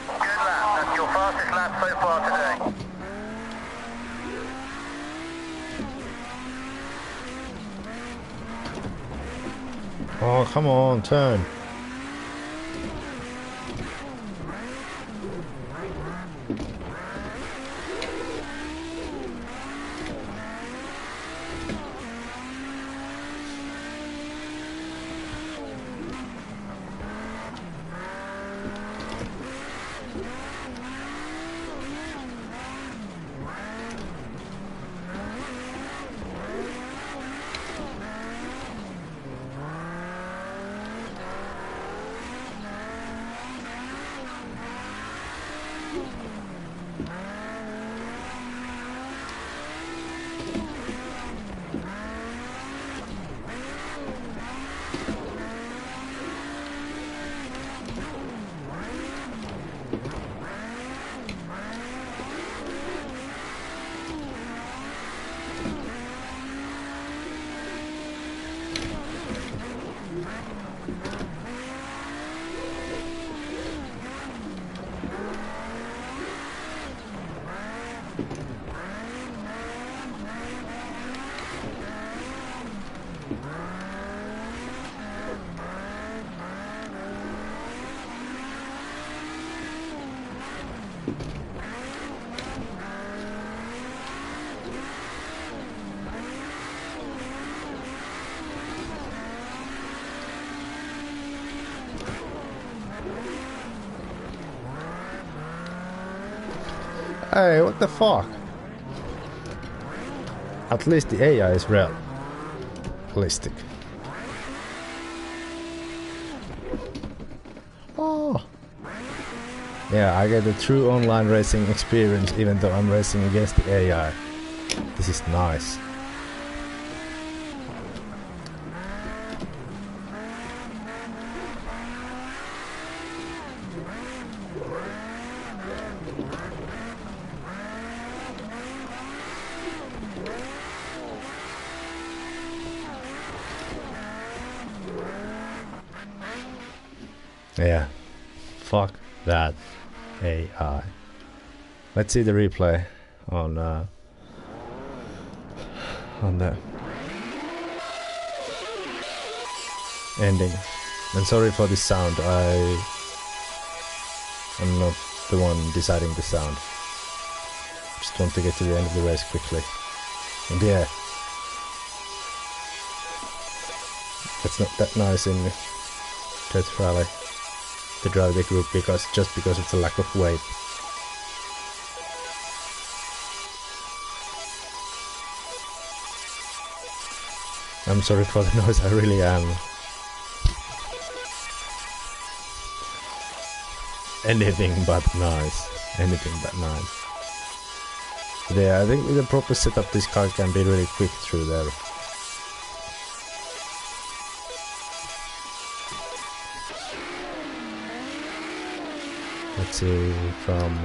Good lap. That's your fastest lap so far today. Oh, come on, turn. Hey, what the fuck? At least the AI is realistic. Oh. Yeah, I get a true online racing experience even though I'm racing against the AI. This is nice. Yeah, fuck that AI. Let's see the replay on the ending. And sorry for this sound. I'm not the one deciding the sound. Just want to get to the end of the race quickly. And yeah, it's not that nice in Death Rally to drive the group because it's a lack of weight. I'm sorry for the noise, I really am. Anything but nice. Anything but nice. But yeah, I think with a proper setup this car can be really quick through there. Let's see from...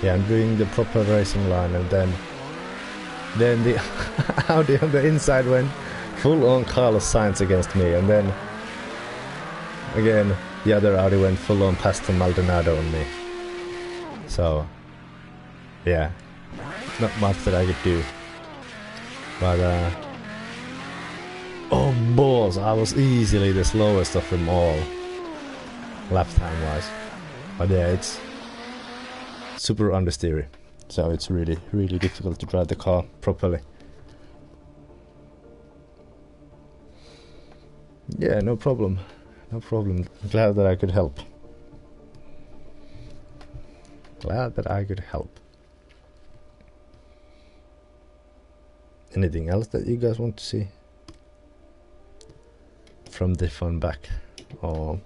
Yeah, I'm doing the proper racing line and then the Audi on the inside went full on Carlos Sainz against me, and then again the other Audi went full on Pastor Maldonado on me. So yeah, not much that I could do. But oh balls, I was easily the slowest of them all, lap time wise. But yeah, it's super understeery, so it's really difficult to drive the car properly. Yeah, no problem. No problem. Glad that I could help. Glad that I could help. Anything else that you guys want to see from the fun back? Or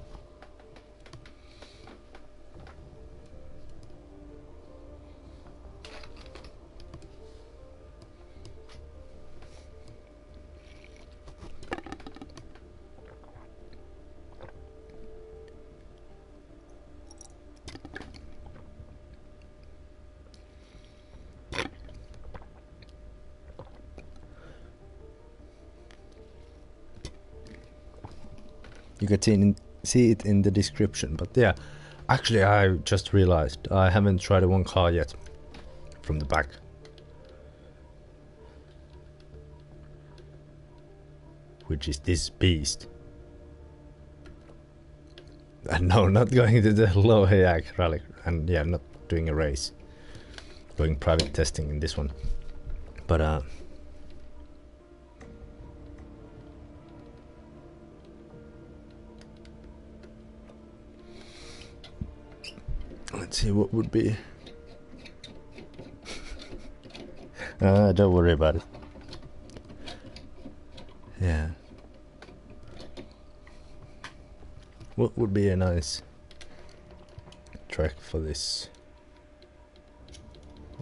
you can see it in the description. But yeah, actually I just realized I haven't tried one car yet from the back. which is this beast. And no, not going to the low hayak rally, and yeah, not doing a race. Doing private testing in this one. But let's see what would be. Don't worry about it. Yeah. What would be a nice track for this?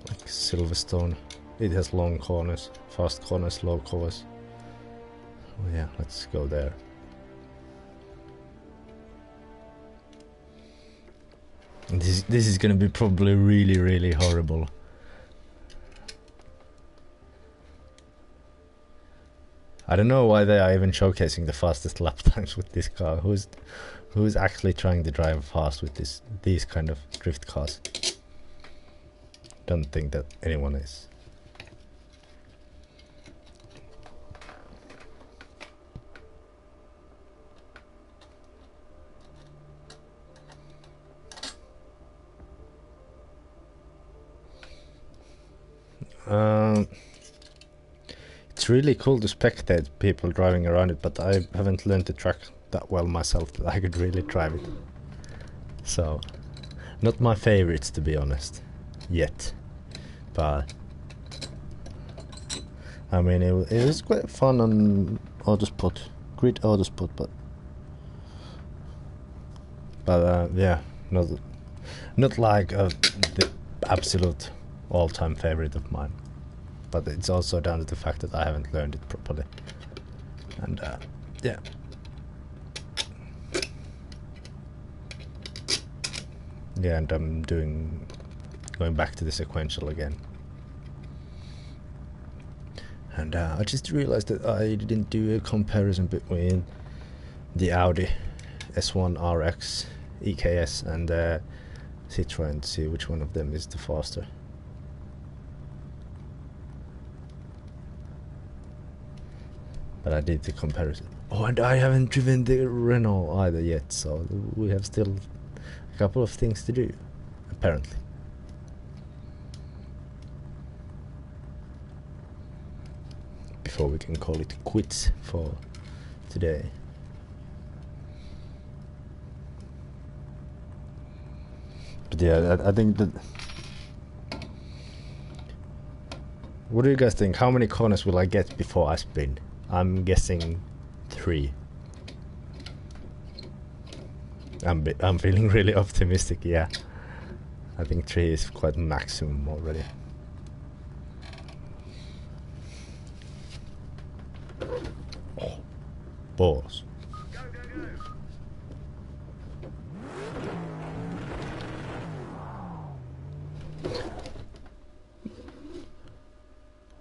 Like Silverstone. It has long corners, fast corners, low corners. Oh yeah, let's go there. And this is gonna be probably really horrible. I don't know why they are even showcasing the fastest lap times with this car. Who's actually trying to drive fast with these kind of drift cars? Don't think that anyone is. It's really cool to spectate people driving around it, but I haven't learned the track that well myself that I could really drive it. So, not my favorites to be honest, yet. But I mean, it was quite fun on Autospot, Grid Autospot, but yeah, not like the absolute all-time favorite of mine. But it's also down to the fact that I haven't learned it properly. And yeah. Yeah, and I'm going back to the sequential again. And I just realized that I didn't do a comparison between the Audi S1 RX EKS and the Citroen to see which one of them is the faster. But I did the comparison. Oh, and I haven't driven the Renault either yet, so we have still a couple of things to do, apparently. Before we can call it quits for today. But yeah, I think that... What do you guys think? How many corners will I get before I spin? I'm guessing 3. I'm feeling really optimistic, yeah. I think 3 is quite maximum already. Oh, balls.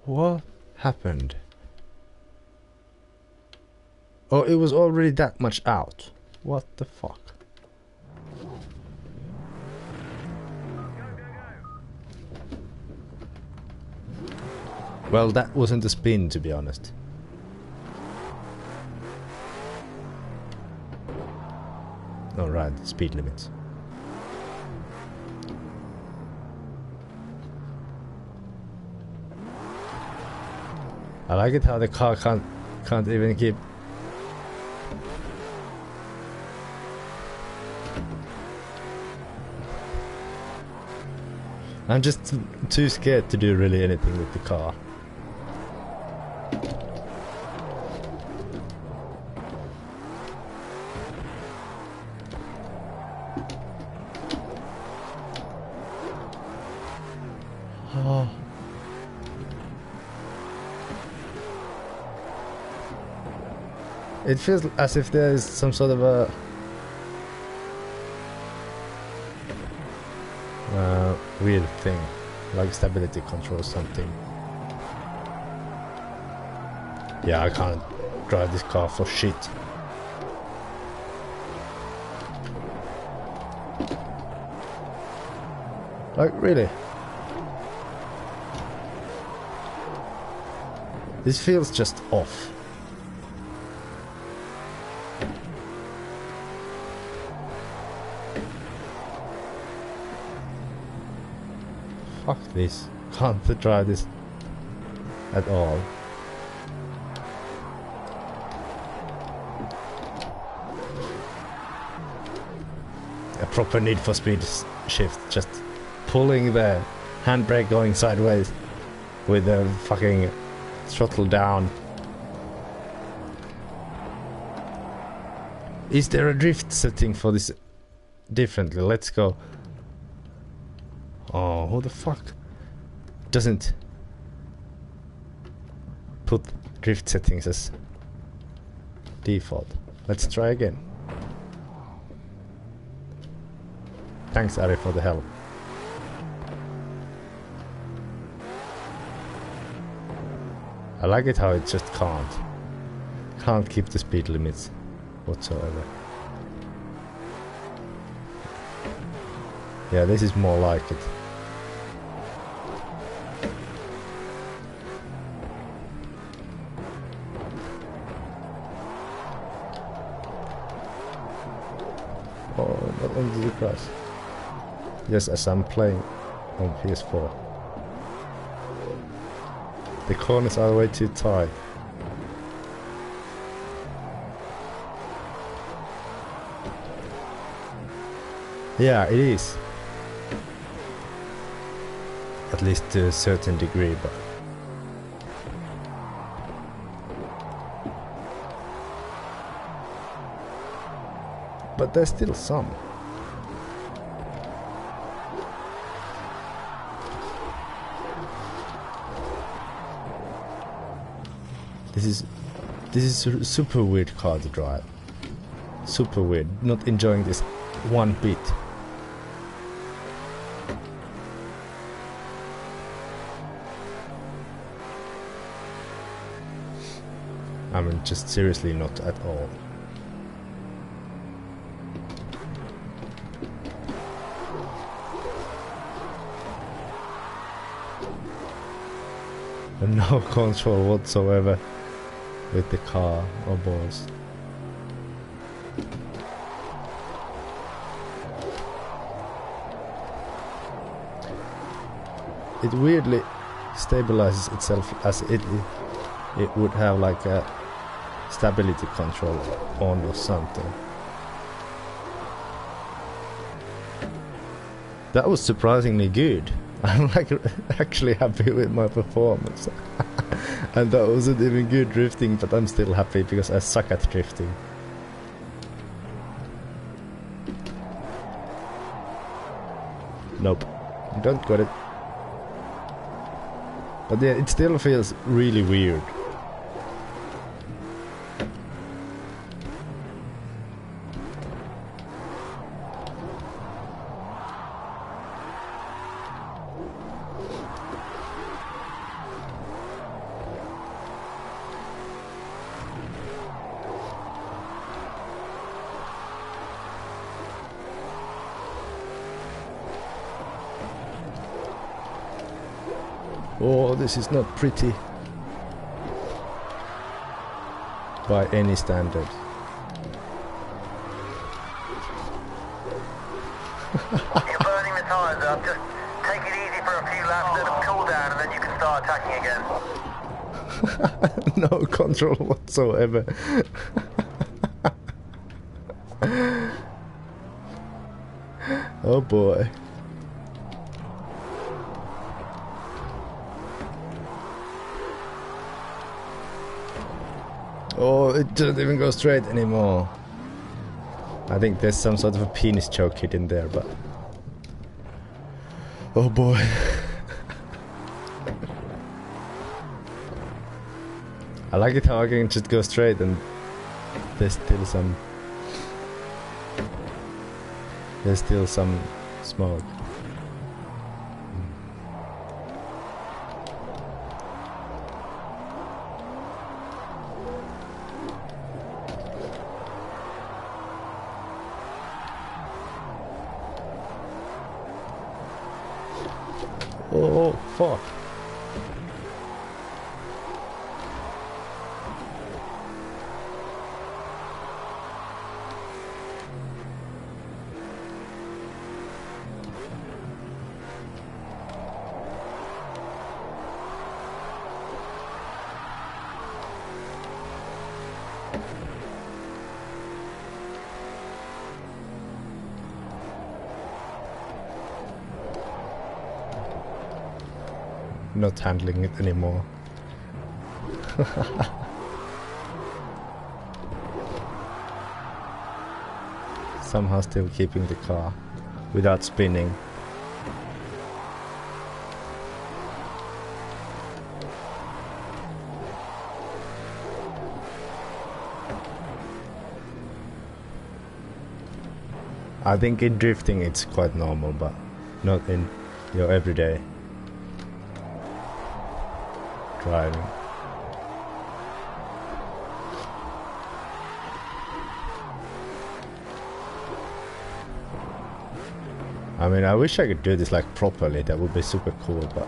What happened? Oh, it was already that much out. What the fuck? Well, that wasn't a spin, to be honest. Alright, speed limits. I like it how the car can't even keep... I'm just too scared to do really anything with the car. Oh. It feels as if there's some sort of a weird thing, like stability control or something. Yeah, I can't drive this car for shit. Like, really? This feels just off. Fuck this. Can't try this at all. A proper Need for Speed shift, just pulling the handbrake going sideways with the fucking throttle down. Is there a drift setting for this differently? Let's go. Oh, who the fuck doesn't put drift settings as default? Let's try again. Thanks, Ari, for the help. I like it how it just can't keep the speed limits whatsoever. Yeah, this is more like it. Oh, not onto the grass. Yes, as I'm playing on PS4. The corners are way too tight. Yeah, it is. At least to a certain degree, but there's still some. This is a super weird car to drive. Super weird. Not enjoying this one bit. I mean, just seriously not at all. And no control whatsoever with the car or balls. It weirdly stabilizes itself as it would have like a stability control on or something. That was surprisingly good. I'm like actually happy with my performance. And that wasn't even good drifting, but I'm still happy because I suck at drifting. Nope, don't got it. But yeah, it still feels really weird. Oh, this is not pretty by any standard. You're burning the tyres up. Just take it easy for a few laps, let them cool down, and then you can start attacking again. No control whatsoever. Oh boy. Oh, it doesn't even go straight anymore. I think there's some sort of a penis choke hidden there, but... Oh boy. I like it how I can just go straight and there's still some... There's still some smoke. Oh, fuck. Not handling it anymore. Somehow still keeping the car without spinning. I think in drifting it's quite normal, but not in your everyday driving. I mean, I wish I could do this like properly, that would be super cool, but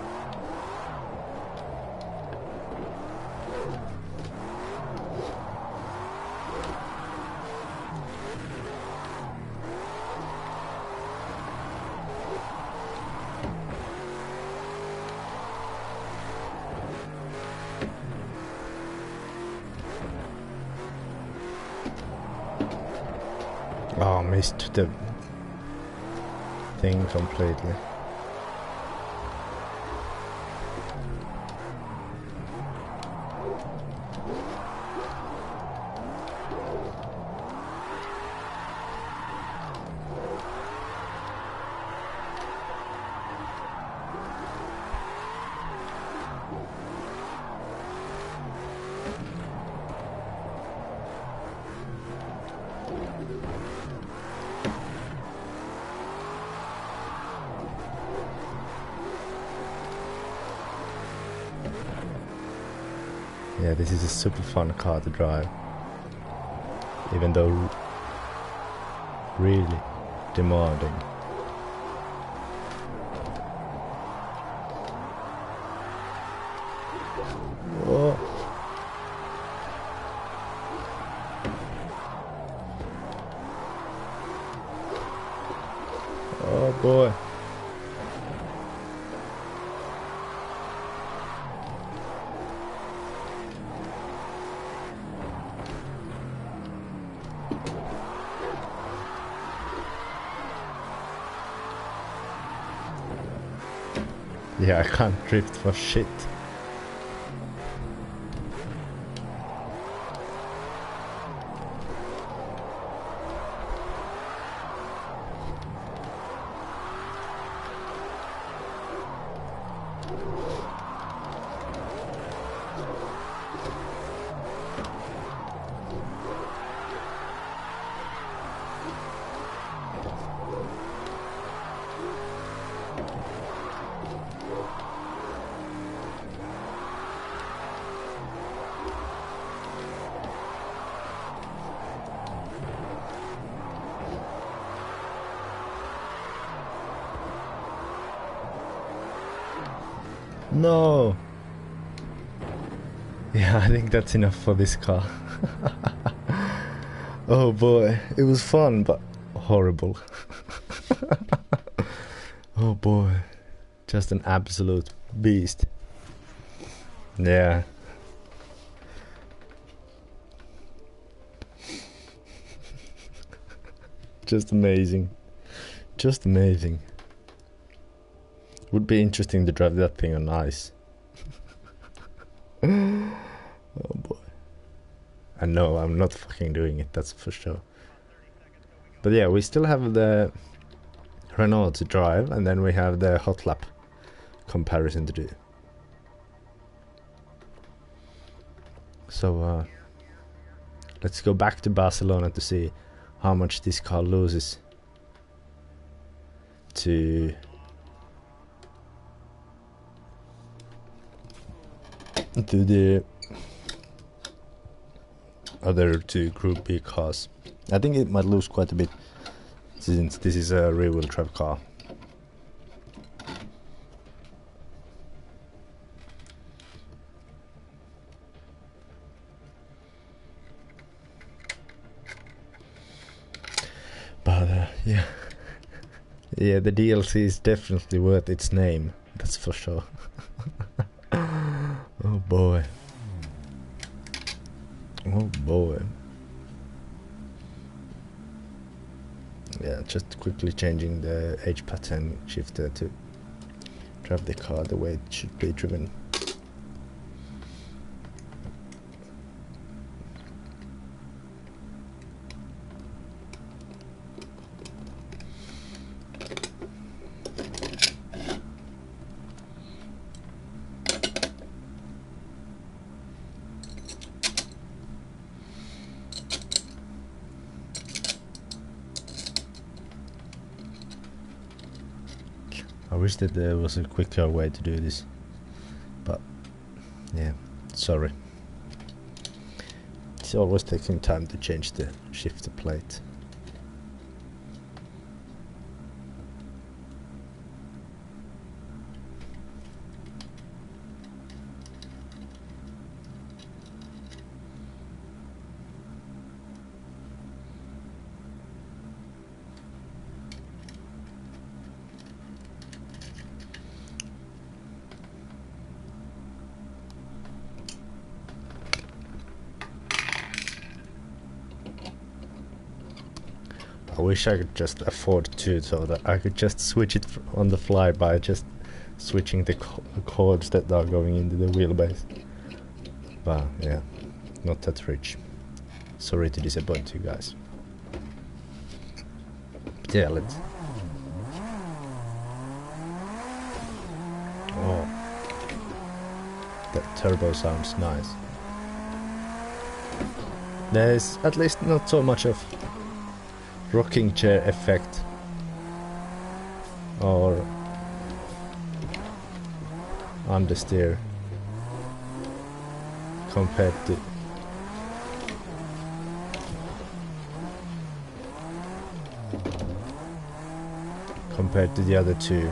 oh, missed the thing completely. Yeah, this is a super fun car to drive, even though really demanding. Oh. Oh boy. Yeah, I can't drift for shit. No! Yeah, I think that's enough for this car. Oh boy, it was fun, but horrible. Oh boy, just an absolute beast. Yeah. Just amazing. Just amazing. Would be interesting to drive that thing on ice. Oh boy. And no, I'm not fucking doing it, that's for sure. But yeah, we still have the Renault to drive, and then we have the hot lap comparison to do. So let's go back to Barcelona to see how much this car loses to the other two Group B cars. I think it might lose quite a bit since this is a rear-wheel drive car. But yeah. Yeah, the DLC is definitely worth its name, that's for sure. Oh boy. Oh boy. Yeah, just quickly changing the H pattern shifter to drive the car the way it should be driven. I wish that there was a quicker way to do this, but yeah, sorry. It's always taking time to change the shifter plate. I wish I could just afford to, so that I could just switch it on the fly by just switching the cords that are going into the wheelbase. But yeah, not that rich. Sorry to disappoint you guys. But yeah, let's... Oh, that turbo sounds nice. There's at least not so much of rocking chair effect or understeer compared to the other two.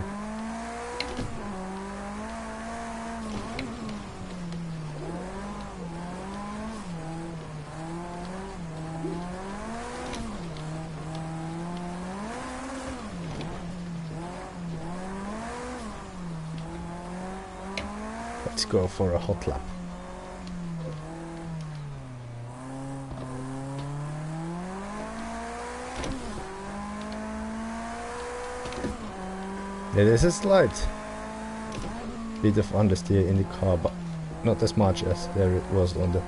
Let's go for a hot lap. There is a slight bit of understeer in the car, but not as much as there it was on the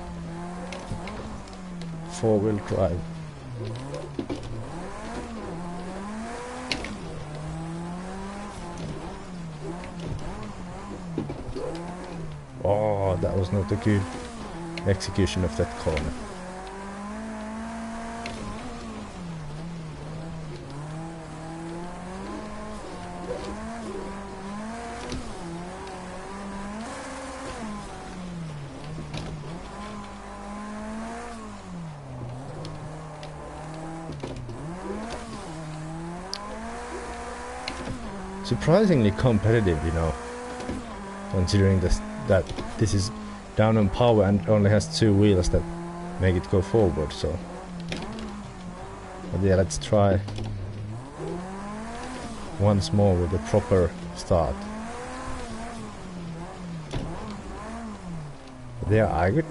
four-wheel drive. Oh, that was not a good execution of that corner. Surprisingly competitive, you know, considering this, that this is down on power and only has two wheels that make it go forward. So, but yeah, let's try once more with a proper start. But yeah, I could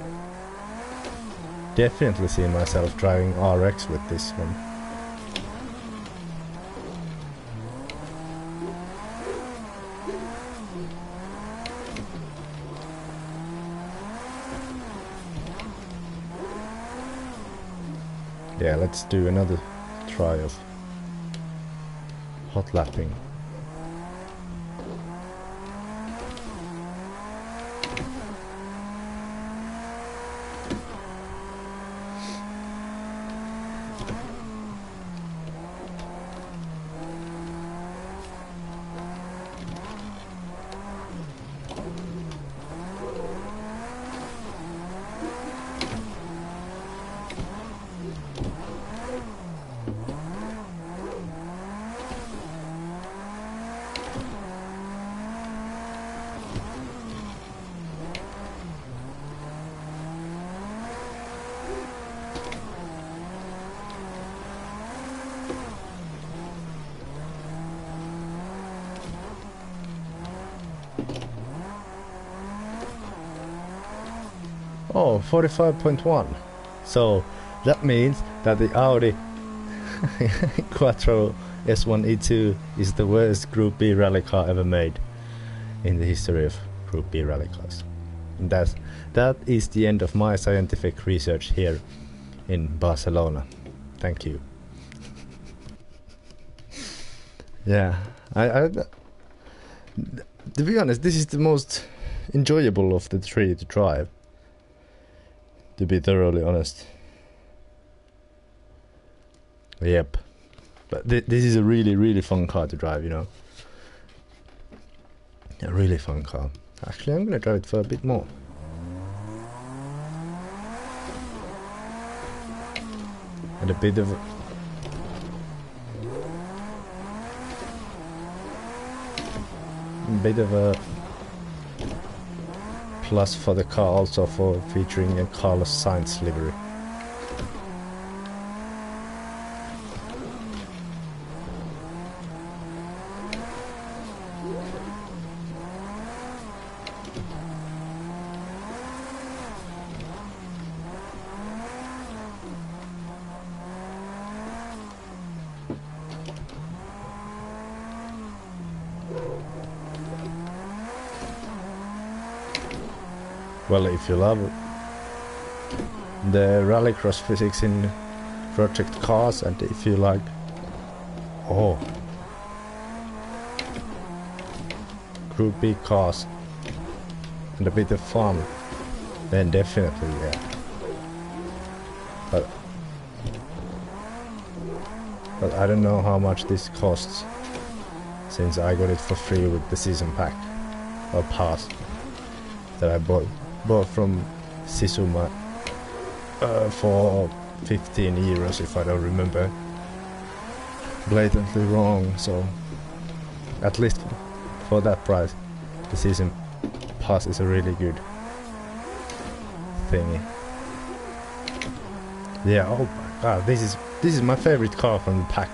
definitely see myself driving RX with this one. Yeah, let's do another try of hot lapping. Oh, 45.1. So that means that the Audi Quattro S1 E2 is the worst Group B rally car ever made in the history of Group B rally cars. And that is the end of my scientific research here in Barcelona. Thank you. Yeah, I to be honest, this is the most enjoyable of the three to drive, to be thoroughly honest. Yep, but this is a really fun car to drive, you know. A really fun car. Actually, I'm gonna drive it for a bit more. And a bit of a plus for the car, also for featuring a Carlos Sainz livery. Well, if you love the Rallycross physics in Project Cars, and if you like Group B cars and a bit of fun, then definitely, yeah. But I don't know how much this costs, since I got it for free with the season pack or pass that I bought from Sisuma for 15 euros, if I don't remember blatantly wrong. So at least for that price, the season pass is a really good thingy. Yeah, oh my god, this is my favorite car from the pack.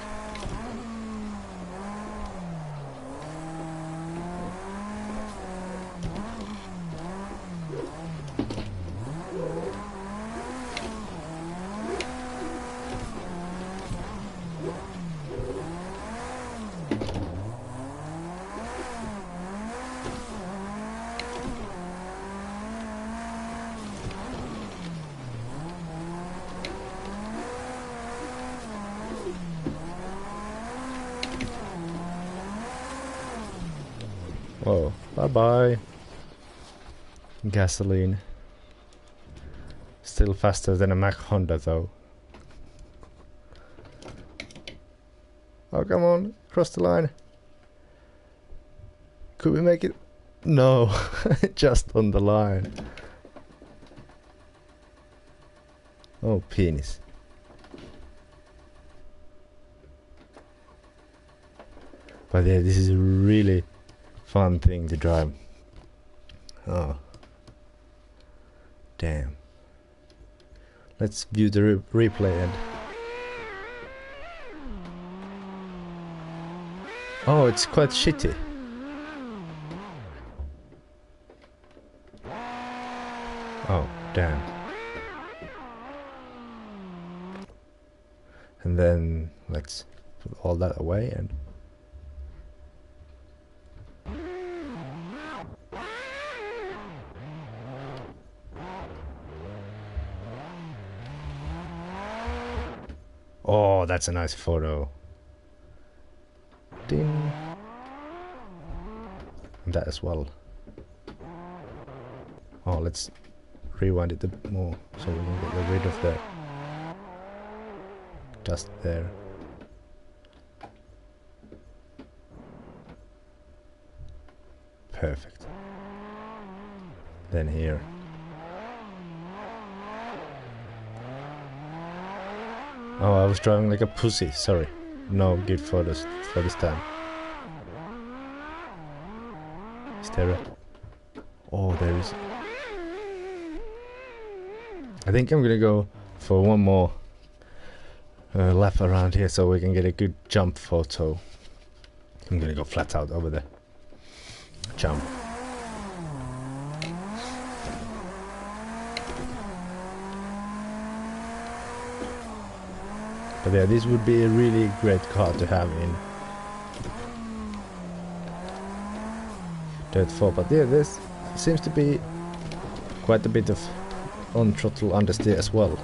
Oh, bye-bye. Gasoline. Still faster than a Mack Honda though. Oh, come on, cross the line. Could we make it? No, just on the line. Oh, penis. But yeah, this is a really fun thing to drive. Oh, damn. Let's view the replay and... Oh, it's quite shitty. Oh, damn. And then let's put all that away and... Oh, that's a nice photo. Ding. And that as well. Oh, let's rewind it a bit more so we can get rid of the dust there. Perfect. Then here. Oh, I was driving like a pussy, sorry. No good photos for this time. Is there a... Oh, there is... I think I'm gonna go for one more lap around here so we can get a good jump photo. I'm gonna go flat out over the jump. But yeah, this would be a really great car to have in Dirt 4. But yeah, this seems to be quite a bit of on throttle understeer as well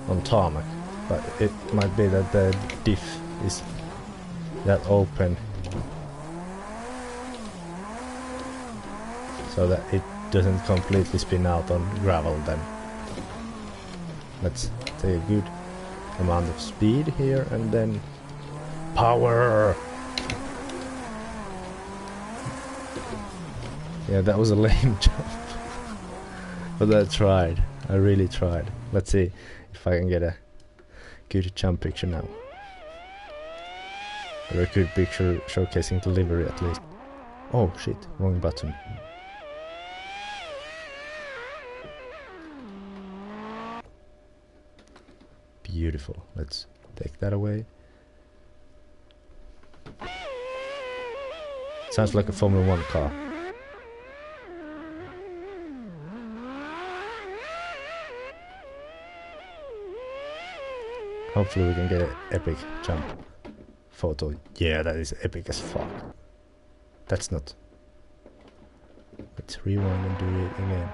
on tarmac. But it might be that the diff is that open, so that it doesn't completely spin out on gravel. Then let's take a good amount of speed here and then power. Yeah, that was a lame jump. But I tried. I really tried. Let's see if I can get a good jump picture now. Or a good picture showcasing delivery at least. Oh shit, wrong button. Beautiful. Let's take that away. Sounds like a Formula 1 car. Hopefully we can get an epic jump photo. Yeah, that is epic as fuck. That's not. Let's rewind and do it again.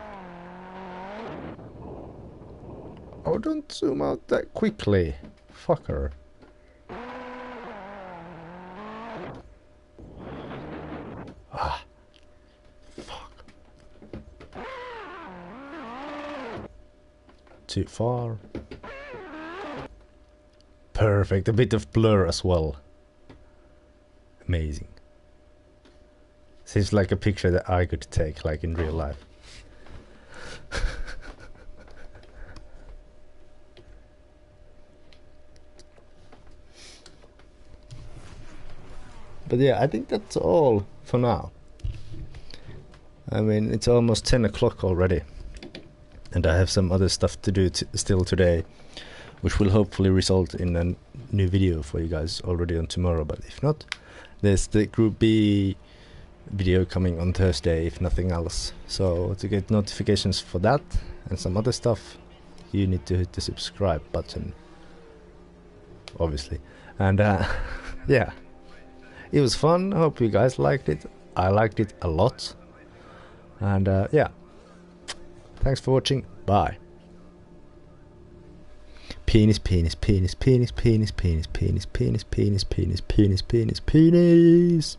Oh, don't zoom out that quickly, fucker. Ah, fuck. Too far. Perfect, a bit of blur as well. Amazing. Seems like a picture that I could take, like in real life. But yeah, I think that's all for now. I mean, it's almost 10 o'clock already. And I have some other stuff to do still today, which will hopefully result in a new video for you guys already on tomorrow. But if not, there's the Group B video coming on Thursday, if nothing else. So to get notifications for that and some other stuff, you need to hit the subscribe button, obviously. And yeah, it was fun. I hope you guys liked it. I liked it a lot. And yeah, thanks for watching. Bye. Penis, penis, penis, penis, penis, penis, penis, penis, penis, penis, penis, penis, penis.